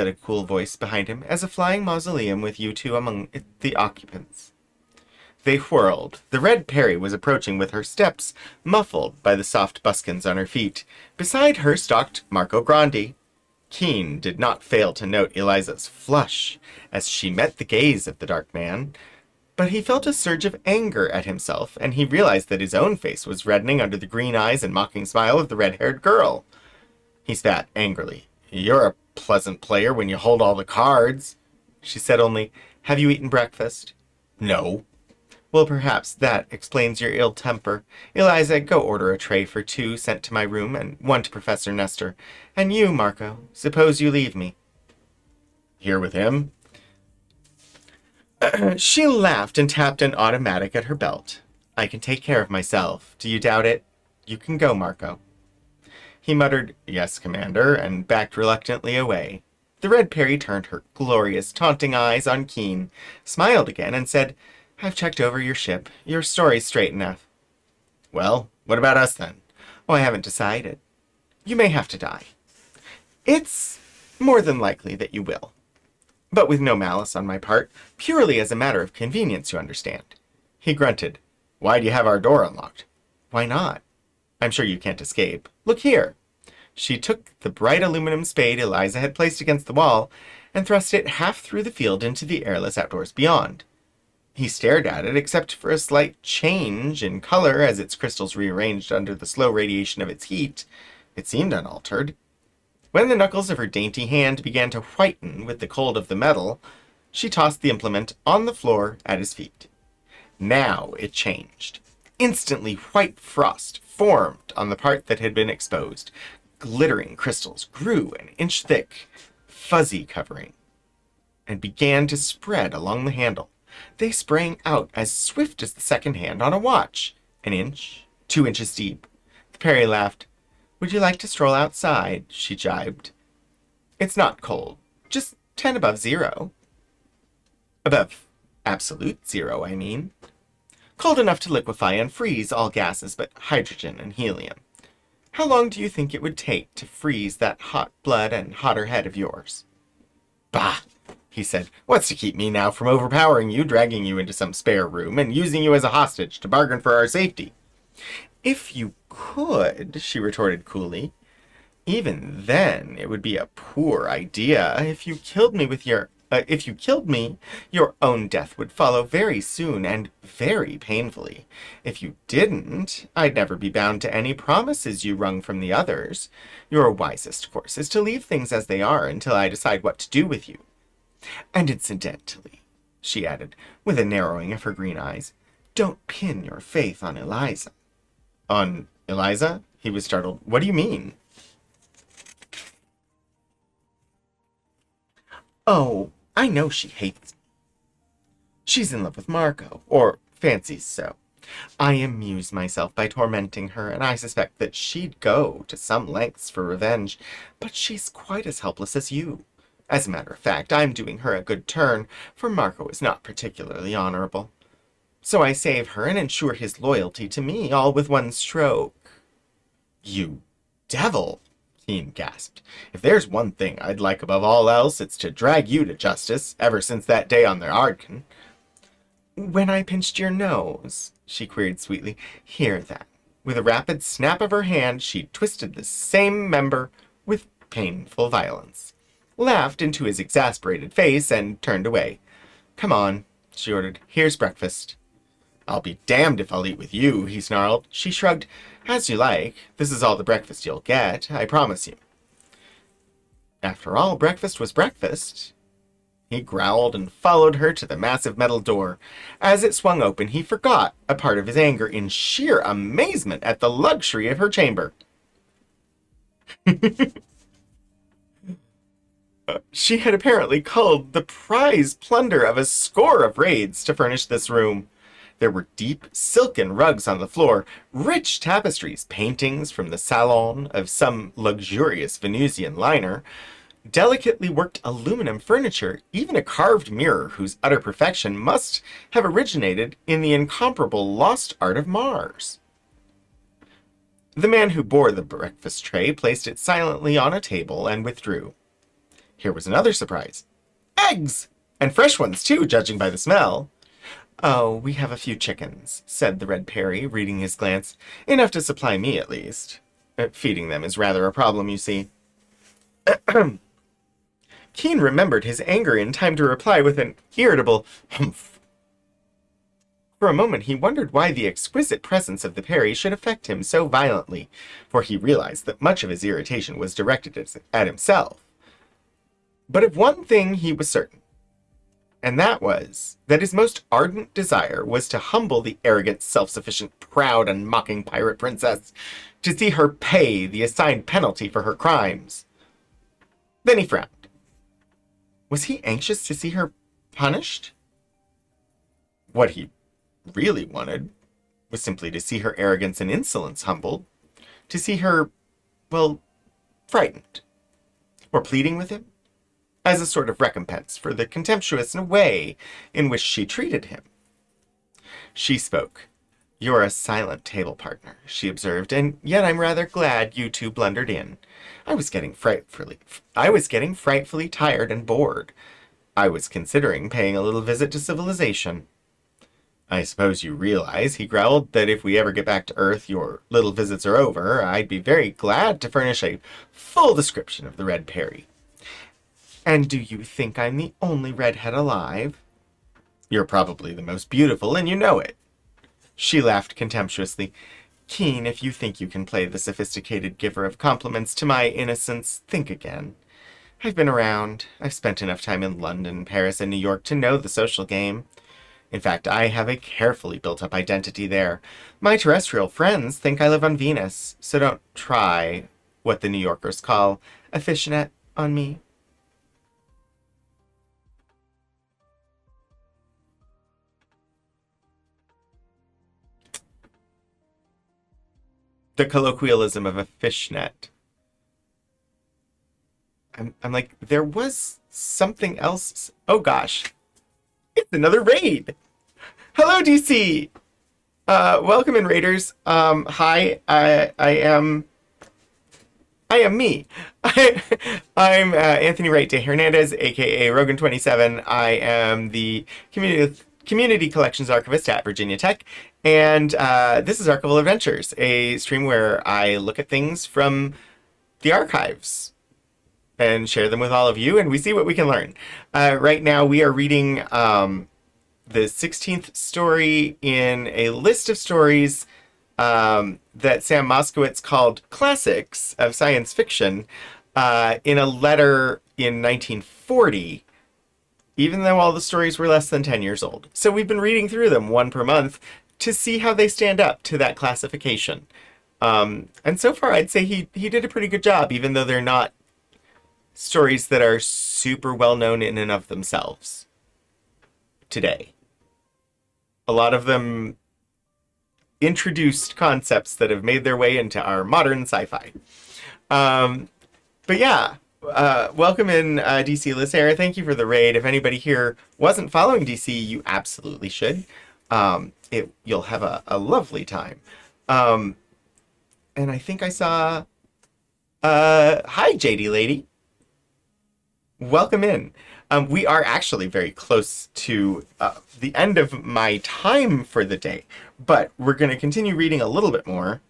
a cool voice behind him, as a flying mausoleum with you two among the occupants. They whirled. The Red Peri was approaching with her steps muffled by the soft buskins on her feet. Beside her stalked Marco Grandi. Keen did not fail to note Eliza's flush as she met the gaze of the dark man, but he felt a surge of anger at himself, and he realized that his own face was reddening under the green eyes and mocking smile of the red-haired girl. He spat angrily. "You're a pleasant player when you hold all the cards." She said only, "Have you eaten breakfast?" "No." "Well, perhaps that explains your ill temper. Eliza, go order a tray for 2 sent to my room and 1 to Professor Nestor. And you, Marco, suppose you leave me." "Here with him?" She laughed and tapped an automatic at her belt. "I can take care of myself. Do you doubt it? You can go, Marco." He muttered, "Yes, Commander," and backed reluctantly away. The Red Peri turned her glorious, taunting eyes on Keen, smiled again, and said, "I've checked over your ship. Your story's straight enough." "Well, what about us, then?" "Oh, I haven't decided. You may have to die. It's more than likely that you will. But with no malice on my part, purely as a matter of convenience, you understand." He grunted. "Why do you have our door unlocked?" "Why not? I'm sure you can't escape. Look here." She took the bright aluminum spade Eliza had placed against the wall and thrust it half through the field into the airless outdoors beyond. He stared at it, except for a slight change in color as its crystals rearranged under the slow radiation of its heat. It seemed unaltered. When the knuckles of her dainty hand began to whiten with the cold of the metal, she tossed the implement on the floor at his feet. Now it changed. Instantly, white frost formed on the part that had been exposed. Glittering crystals grew an inch thick, fuzzy covering, and began to spread along the handle. They sprang out as swift as the second hand on a watch, 1 inch, 2 inches deep. The Peri laughed. "Would you like to stroll outside?" she jibed. "It's not cold, just 10 above zero. Above absolute zero, I mean. Cold enough to liquefy and freeze all gases but hydrogen and helium. How long do you think it would take to freeze that hot blood and hotter head of yours?" "Bah!" he said. "What's to keep me now from overpowering you, dragging you into some spare room, and using you as a hostage to bargain for our safety?" "If you could," she retorted coolly. "Even then, it would be a poor idea. If you killed me, your own death would follow very soon and very painfully. If you didn't, I'd never be bound to any promises you wrung from the others. Your wisest course is to leave things as they are until I decide what to do with you. And incidentally," she added, with a narrowing of her green eyes, "don't pin your faith on Eliza." "On Eliza?" He was startled. "What do you mean?" "Oh, I know she hates me. She's in love with Marco, or fancies so. I amuse myself by tormenting her, and I suspect that she'd go to some lengths for revenge, but she's quite as helpless as you. As a matter of fact, I'm doing her a good turn, for Marco is not particularly honorable. So I save her and ensure his loyalty to me, all with one stroke. You devil, Keen gasped. If there's one thing I'd like above all else, it's to drag you to justice, ever since that day on the Ardkin. When I pinched your nose, she queried sweetly. Hear that. With a rapid snap of her hand, she twisted the same member with painful violence, laughed into his exasperated face, and turned away. Come on, she ordered. Here's breakfast. I'll be damned if I'll eat with you, he snarled. She shrugged. As you like. This is all the breakfast you'll get, I promise you. After all, breakfast was breakfast. He growled and followed her to the massive metal door. As it swung open, he forgot a part of his anger in sheer amazement at the luxury of her chamber. She had apparently culled the prize plunder of a score of raids to furnish this room. There were deep, silken rugs on the floor, rich tapestries, paintings from the salon of some luxurious Venusian liner, delicately worked aluminum furniture, even a carved mirror whose utter perfection must have originated in the incomparable lost art of Mars. The man who bore the breakfast tray placed it silently on a table and withdrew. Here was another surprise. Eggs! And fresh ones, too, judging by the smell. Oh, we have a few chickens, said the Red Peri, reading his glance. Enough to supply me, at least. Feeding them is rather a problem, you see. Keen remembered his anger in time to reply with an irritable humph. For a moment he wondered why the exquisite presence of the Peri should affect him so violently, for he realized that much of his irritation was directed at himself. But of one thing he was certain, and that was that his most ardent desire was to humble the arrogant, self-sufficient, proud, and mocking pirate princess, to see her pay the assigned penalty for her crimes. Then he frowned. Was he anxious to see her punished? What he really wanted was simply to see her arrogance and insolence humbled, to see her, well, frightened, or pleading with him, as a sort of recompense for the contemptuous way in which she treated him. She spoke. You're a silent table partner, she observed, and yet I'm rather glad you two blundered in. I was getting frightfully tired and bored. I was considering paying a little visit to civilization. I suppose you realize, he growled, that if we ever get back to Earth, your little visits are over. I'd be very glad to furnish a full description of the Red Peri. And do you think I'm the only redhead alive? You're probably the most beautiful, and you know it. She laughed contemptuously. Keen, if you think you can play the sophisticated giver of compliments to my innocence, think again. I've been around. I've spent enough time in London, Paris, and New York to know the social game. In fact, I have a carefully built-up identity there. My terrestrial friends think I live on Venus, so don't try what the New Yorkers call a fishnet on me. The colloquialism of a fishnet. I'm like, there was something else. Oh gosh. It's another raid. Hello, DC. Welcome in, raiders. Hi, I am me. I'm Anthony Wright de Hernandez, aka Rogan27. I am the Community Collections Archivist at Virginia Tech, and this is Archival Adventures, a stream where I look at things from the archives and share them with all of you, and we see what we can learn. Right now we are reading the 16th story in a list of stories that Sam Moskowitz called Classics of Science Fiction in a letter in 1940, even though all the stories were less than 10 years old. So we've been reading through them one per month to see how they stand up to that classification. And so far I'd say he did a pretty good job, even though they're not stories that are super well known in and of themselves today. A lot of them introduced concepts that have made their way into our modern sci-fi. But yeah, Welcome in, DC Listener. Thank you for the raid. If anybody here wasn't following DC, you absolutely should. You'll have a lovely time. And I think I saw... hi, JD Lady. Welcome in. We are actually very close to the end of my time for the day, but we're going to continue reading a little bit more.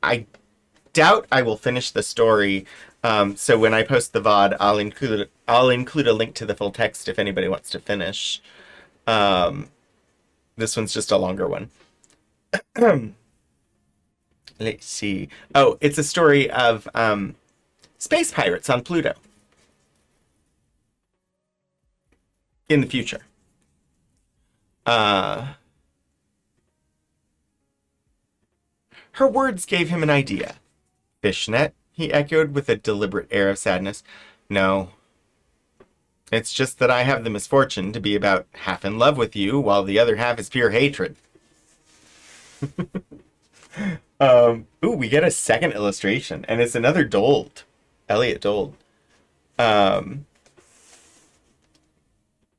I doubt I will finish the story, so when I post the VOD, I'll include a link to the full text if anybody wants to finish. This one's just a longer one. Let's see. Oh, it's a story of space pirates on Pluto. In the future. Her words gave him an idea. Fishnet, he echoed with a deliberate air of sadness. No. It's just that I have the misfortune to be about half in love with you, while the other half is pure hatred. Ooh, we get a second illustration, and it's another Dold. Elliot Dold.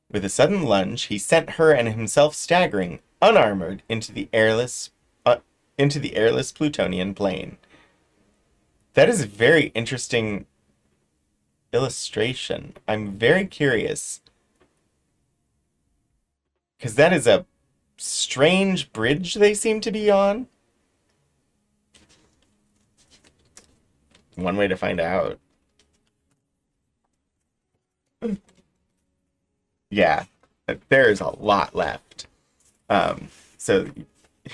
With a sudden lunge, he sent her and himself staggering, unarmored, into the airless Plutonian plain. That is a very interesting illustration. I'm very curious, because that is a strange bridge they seem to be on. One way to find out. Yeah, there is a lot left. So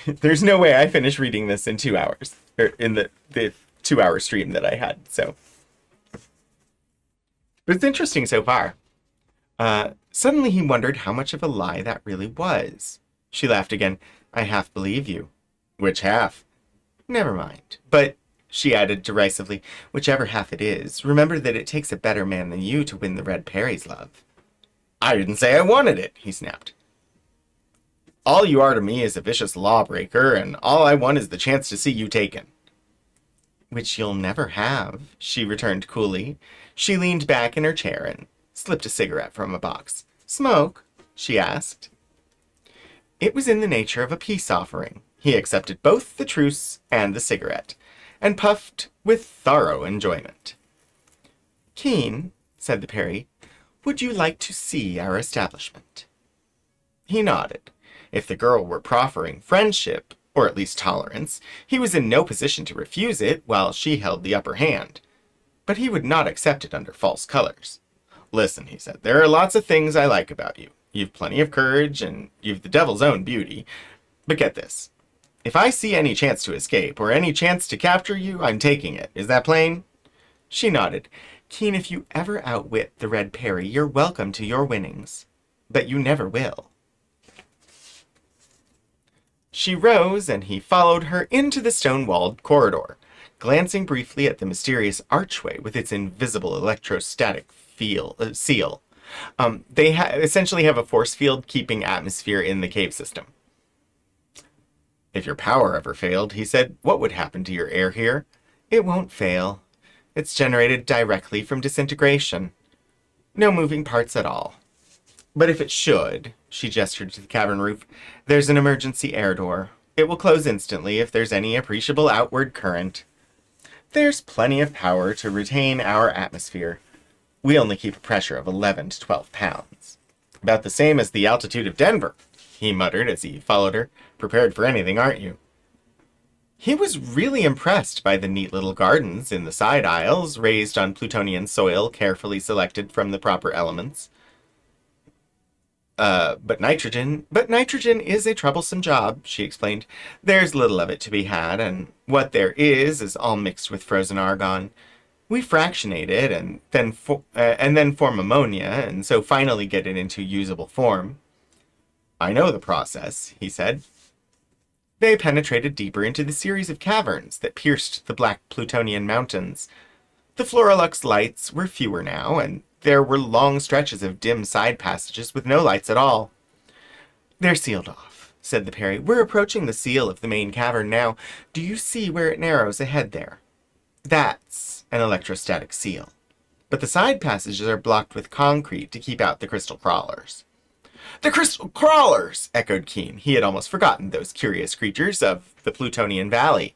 there's no way I finish reading this in 2 hours, or in the 2-hour stream that I had. So, but it's interesting so far. Suddenly he wondered how much of a lie that really was. She laughed again. I half believe you. Which half? Never mind. But, she added derisively, whichever half it is, remember that it takes a better man than you to win the Red Peri's love. I didn't say I wanted it, he snapped. All you are to me is a vicious lawbreaker, and all I want is the chance to see you taken. Which you'll never have, she returned coolly. She leaned back in her chair and slipped a cigarette from a box. Smoke? She asked. It was in the nature of a peace offering. He accepted both the truce and the cigarette, and puffed with thorough enjoyment. Keen, said the Peri, would you like to see our establishment? He nodded. If the girl were proffering friendship, or at least tolerance, he was in no position to refuse it while she held the upper hand. But he would not accept it under false colors. Listen, he said, there are lots of things I like about you. You've plenty of courage, and you've the devil's own beauty. But get this. If I see any chance to escape, or any chance to capture you, I'm taking it. Is that plain? She nodded. Keen, if you ever outwit the Red Peri, you're welcome to your winnings. But you never will. She rose, and he followed her into the stone-walled corridor, glancing briefly at the mysterious archway with its invisible electrostatic seal. They essentially have a force field keeping atmosphere in the cave system. If your power ever failed, he said, what would happen to your air here? It won't fail. It's generated directly from disintegration. No moving parts at all. But if it should, she gestured to the cavern roof, there's an emergency air door. It will close instantly if there's any appreciable outward current. There's plenty of power to retain our atmosphere. We only keep a pressure of 11 to 12 pounds. About the same as the altitude of Denver, he muttered as he followed her. Prepared for anything, aren't you? He was really impressed by the neat little gardens in the side aisles, raised on Plutonian soil carefully selected from the proper elements. But nitrogen is a troublesome job, she explained. There's little of it to be had, and what there is all mixed with frozen argon. We fractionate it and then form ammonia, and so finally get it into usable form. I know the process, he said. They penetrated deeper into the series of caverns that pierced the black Plutonian mountains. The Floralux lights were fewer now, and there were long stretches of dim side passages with no lights at all. They're sealed off, said the Peri. We're approaching the seal of the main cavern now. Do you see where it narrows ahead there? That's an electrostatic seal. but the side passages are blocked with concrete to keep out the crystal crawlers. The crystal crawlers! Echoed Keen. He had almost forgotten those curious creatures of the Plutonian Valley.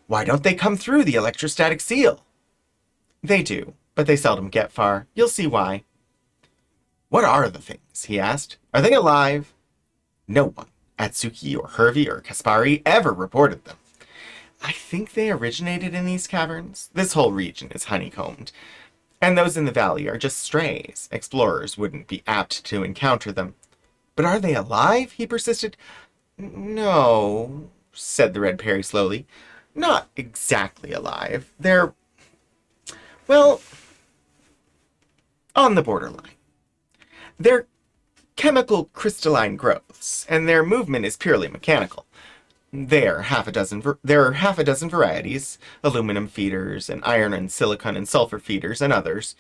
Why don't they come through the electrostatic seal? They do, but they seldom get far. You'll see why. What are the things? He asked. Are they alive? No one, Atsuki or Hervey or Kaspari, ever reported them. I think they originated in these caverns. This whole region is honeycombed. And those in the valley are just strays. Explorers wouldn't be apt to encounter them. But are they alive? He persisted. No, said the Red Peri slowly. Not exactly alive. They're, well, on the borderline. They're chemical crystalline growths, and their movement is purely mechanical. There are half a dozen varieties, aluminum feeders, and iron and silicon and sulfur feeders, and others.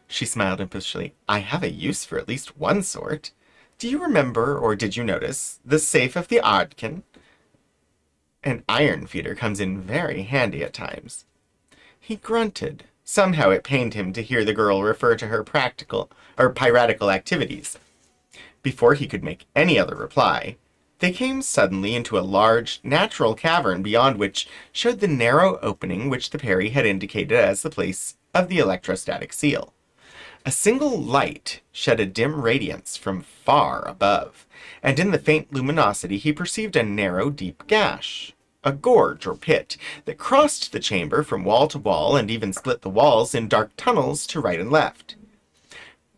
She smiled impishly. I have a use for at least one sort. Do you remember, or did you notice, the safe of the Ardkin? An iron feeder comes in very handy at times. He grunted. Somehow it pained him to hear the girl refer to her piratical activities. Before he could make any other reply, they came suddenly into a large, natural cavern beyond which showed the narrow opening which the Peri had indicated as the place of the electrostatic seal. A single light shed a dim radiance from far above, and in the faint luminosity he perceived a narrow, deep gash, a gorge or pit, that crossed the chamber from wall to wall and even split the walls in dark tunnels to right and left.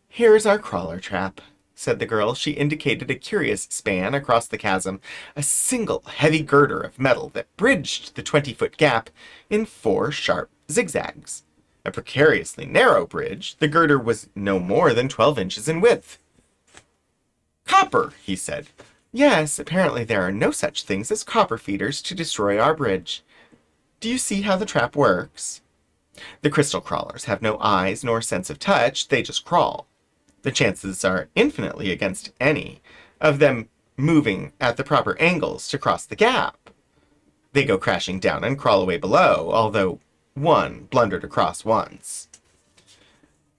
Here's our crawler trap, said the girl. She indicated a curious span across the chasm, a single heavy girder of metal that bridged the 20-foot gap in 4 sharp zigzags. A precariously narrow bridge, the girder was no more than 12 inches in width. Copper, he said. Yes, apparently there are no such things as copper feeders to destroy our bridge. Do you see how the trap works? The crystal crawlers have no eyes nor sense of touch, they just crawl. The chances are infinitely against any of them moving at the proper angles to cross the gap. They go crashing down and crawl away below, although one blundered across once.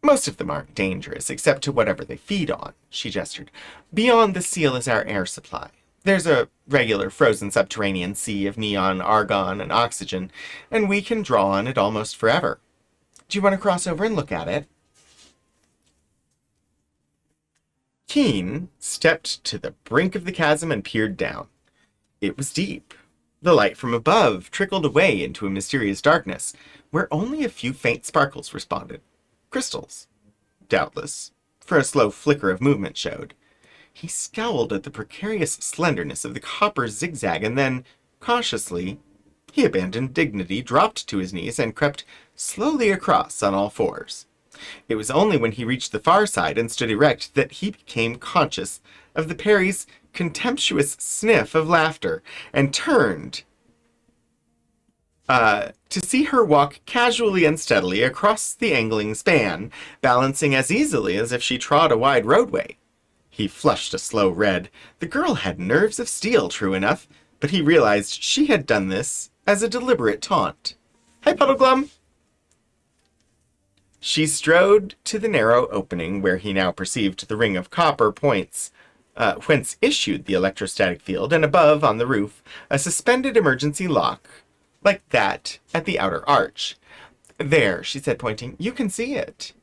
Most of them aren't dangerous, except to whatever they feed on, she gestured. Beyond the seal is our air supply. There's a regular frozen subterranean sea of neon, argon, and oxygen, and we can draw on it almost forever. Do you want to cross over and look at it? Keen stepped to the brink of the chasm and peered down. It was deep. The light from above trickled away into a mysterious darkness, where only a few faint sparkles responded. Crystals, doubtless, for a slow flicker of movement showed. He scowled at the precarious slenderness of the copper zigzag, and then, cautiously, he abandoned dignity, dropped to his knees, and crept slowly across on all fours. It was only when he reached the far side and stood erect that he became conscious of the Peri's contemptuous sniff of laughter, and turned to see her walk casually and steadily across the angling span, balancing as easily as if she trod a wide roadway. He flushed a slow red. The girl had nerves of steel, true enough, but he realized she had done this as a deliberate taunt. Hi, Puddleglum! She strode to the narrow opening where he now perceived the ring of copper points, whence issued the electrostatic field, and above, on the roof, a suspended emergency lock, like that at the outer arch. There, she said, pointing, you can see it.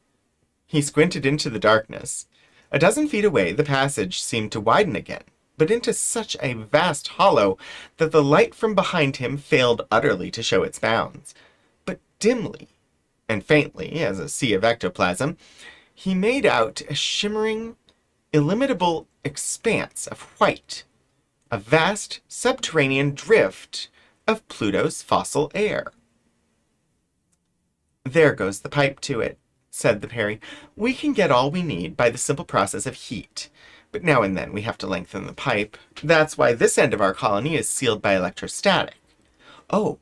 He squinted into the darkness. A dozen feet away, the passage seemed to widen again, but into such a vast hollow that the light from behind him failed utterly to show its bounds. But dimly, and faintly, as a sea of ectoplasm, he made out a shimmering, illimitable expanse of white, a vast subterranean drift of Pluto's fossil air. There goes the pipe to it, said the Peri. We can get all we need by the simple process of heat, but now and then we have to lengthen the pipe. That's why this end of our colony is sealed by electrostatic. Oh!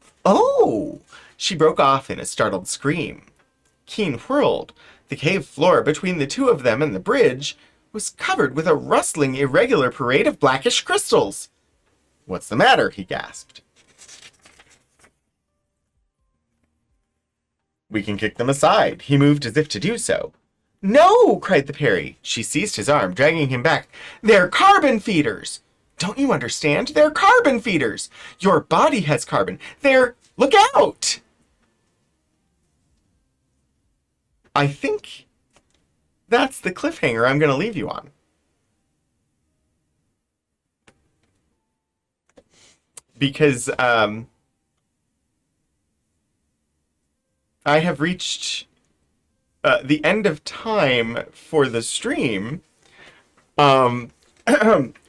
She broke off in a startled scream. Keen whirled. The cave floor between the two of them and the bridge was covered with a rustling, irregular parade of blackish crystals. What's the matter? He gasped. We can kick them aside. He moved as if to do so. No, cried the Peri. She seized his arm, dragging him back. They're carbon feeders. Don't you understand? They're carbon feeders. Your body has carbon. They're... Look out! I think that's the cliffhanger I'm going to leave you on. Because I have reached the end of time for the stream,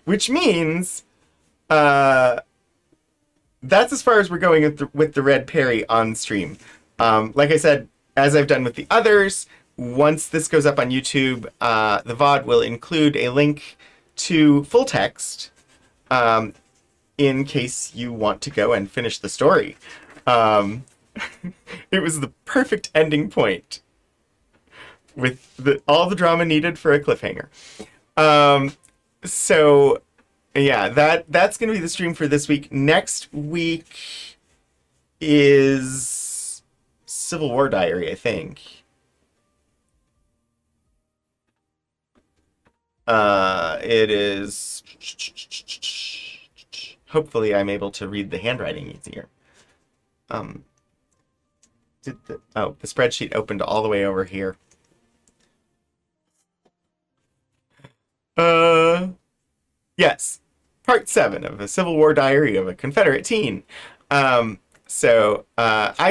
which means that's as far as we're going with the Red Peri on stream. Like I said, as I've done with the others, once this goes up on YouTube, the VOD will include a link to full text in case you want to go and finish the story. It was the perfect ending point with all the drama needed for a cliffhanger. So, yeah, that's going to be the stream for this week. Next week is Civil War Diary, I think. It is... Hopefully I'm able to read the handwriting easier. The spreadsheet opened all the way over here. Yes. Part 7 of a Civil War Diary of a Confederate Teen. I've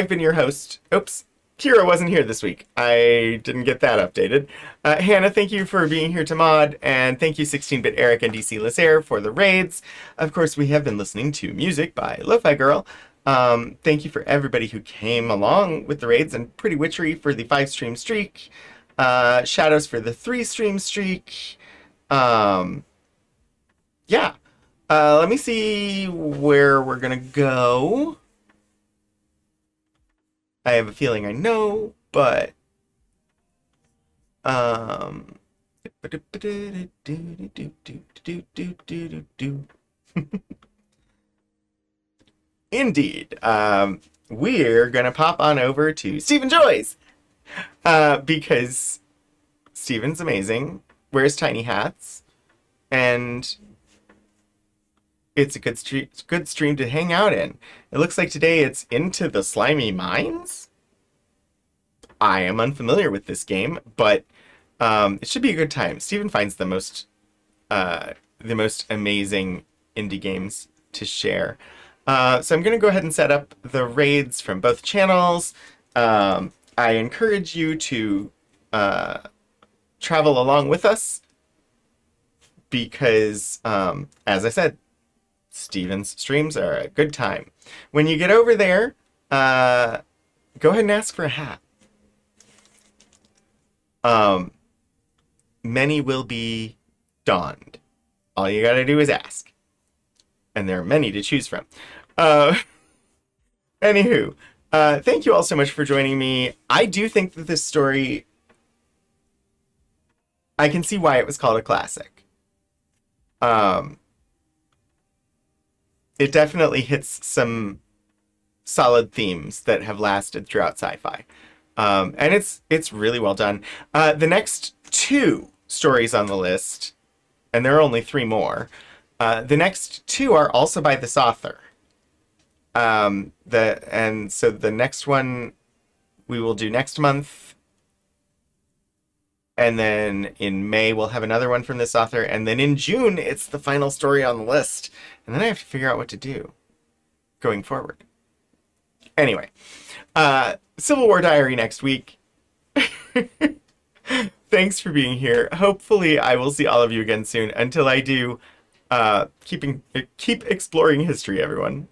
been your host. Oops. Kira wasn't here this week. I didn't get that updated. Hannah, thank you for being here to mod, and thank you 16-Bit Eric and DC Lacer for the raids. Of course, we have been listening to music by Lo-Fi Girl. Thank you for everybody who came along with the raids, and Pretty Witchery for the 5-stream streak. Shadows for the 3-stream streak. Yeah. Let me see where we're gonna go. I have a feeling I know, but indeed. We're gonna pop on over to Stephen Joy's because Stephen's amazing, wears tiny hats, and it's a good stream to hang out in. It looks like today it's Into the Slimy Mines. I am unfamiliar with this game, but it should be a good time. Steven finds the most amazing indie games to share. So I'm going to go ahead and set up the raids from both channels. I encourage you to travel along with us because, as I said, Steven's streams are a good time. When you get over there, go ahead and ask for a hat. Many will be donned. All you gotta do is ask. And there are many to choose from. Anywho, thank you all so much for joining me. I do think that this story, I can see why it was called a classic. It definitely hits some solid themes that have lasted throughout sci-fi. And it's really well done. The next 2 stories on the list, and there are only 3 more, the next 2 are also by this author. So the next one we will do next month. And then in May, we'll have another one from this author. And then in June, it's the final story on the list. And then I have to figure out what to do going forward. Anyway, Civil War Diary next week. Thanks for being here. Hopefully, I will see all of you again soon. Until I do, keep exploring history, everyone.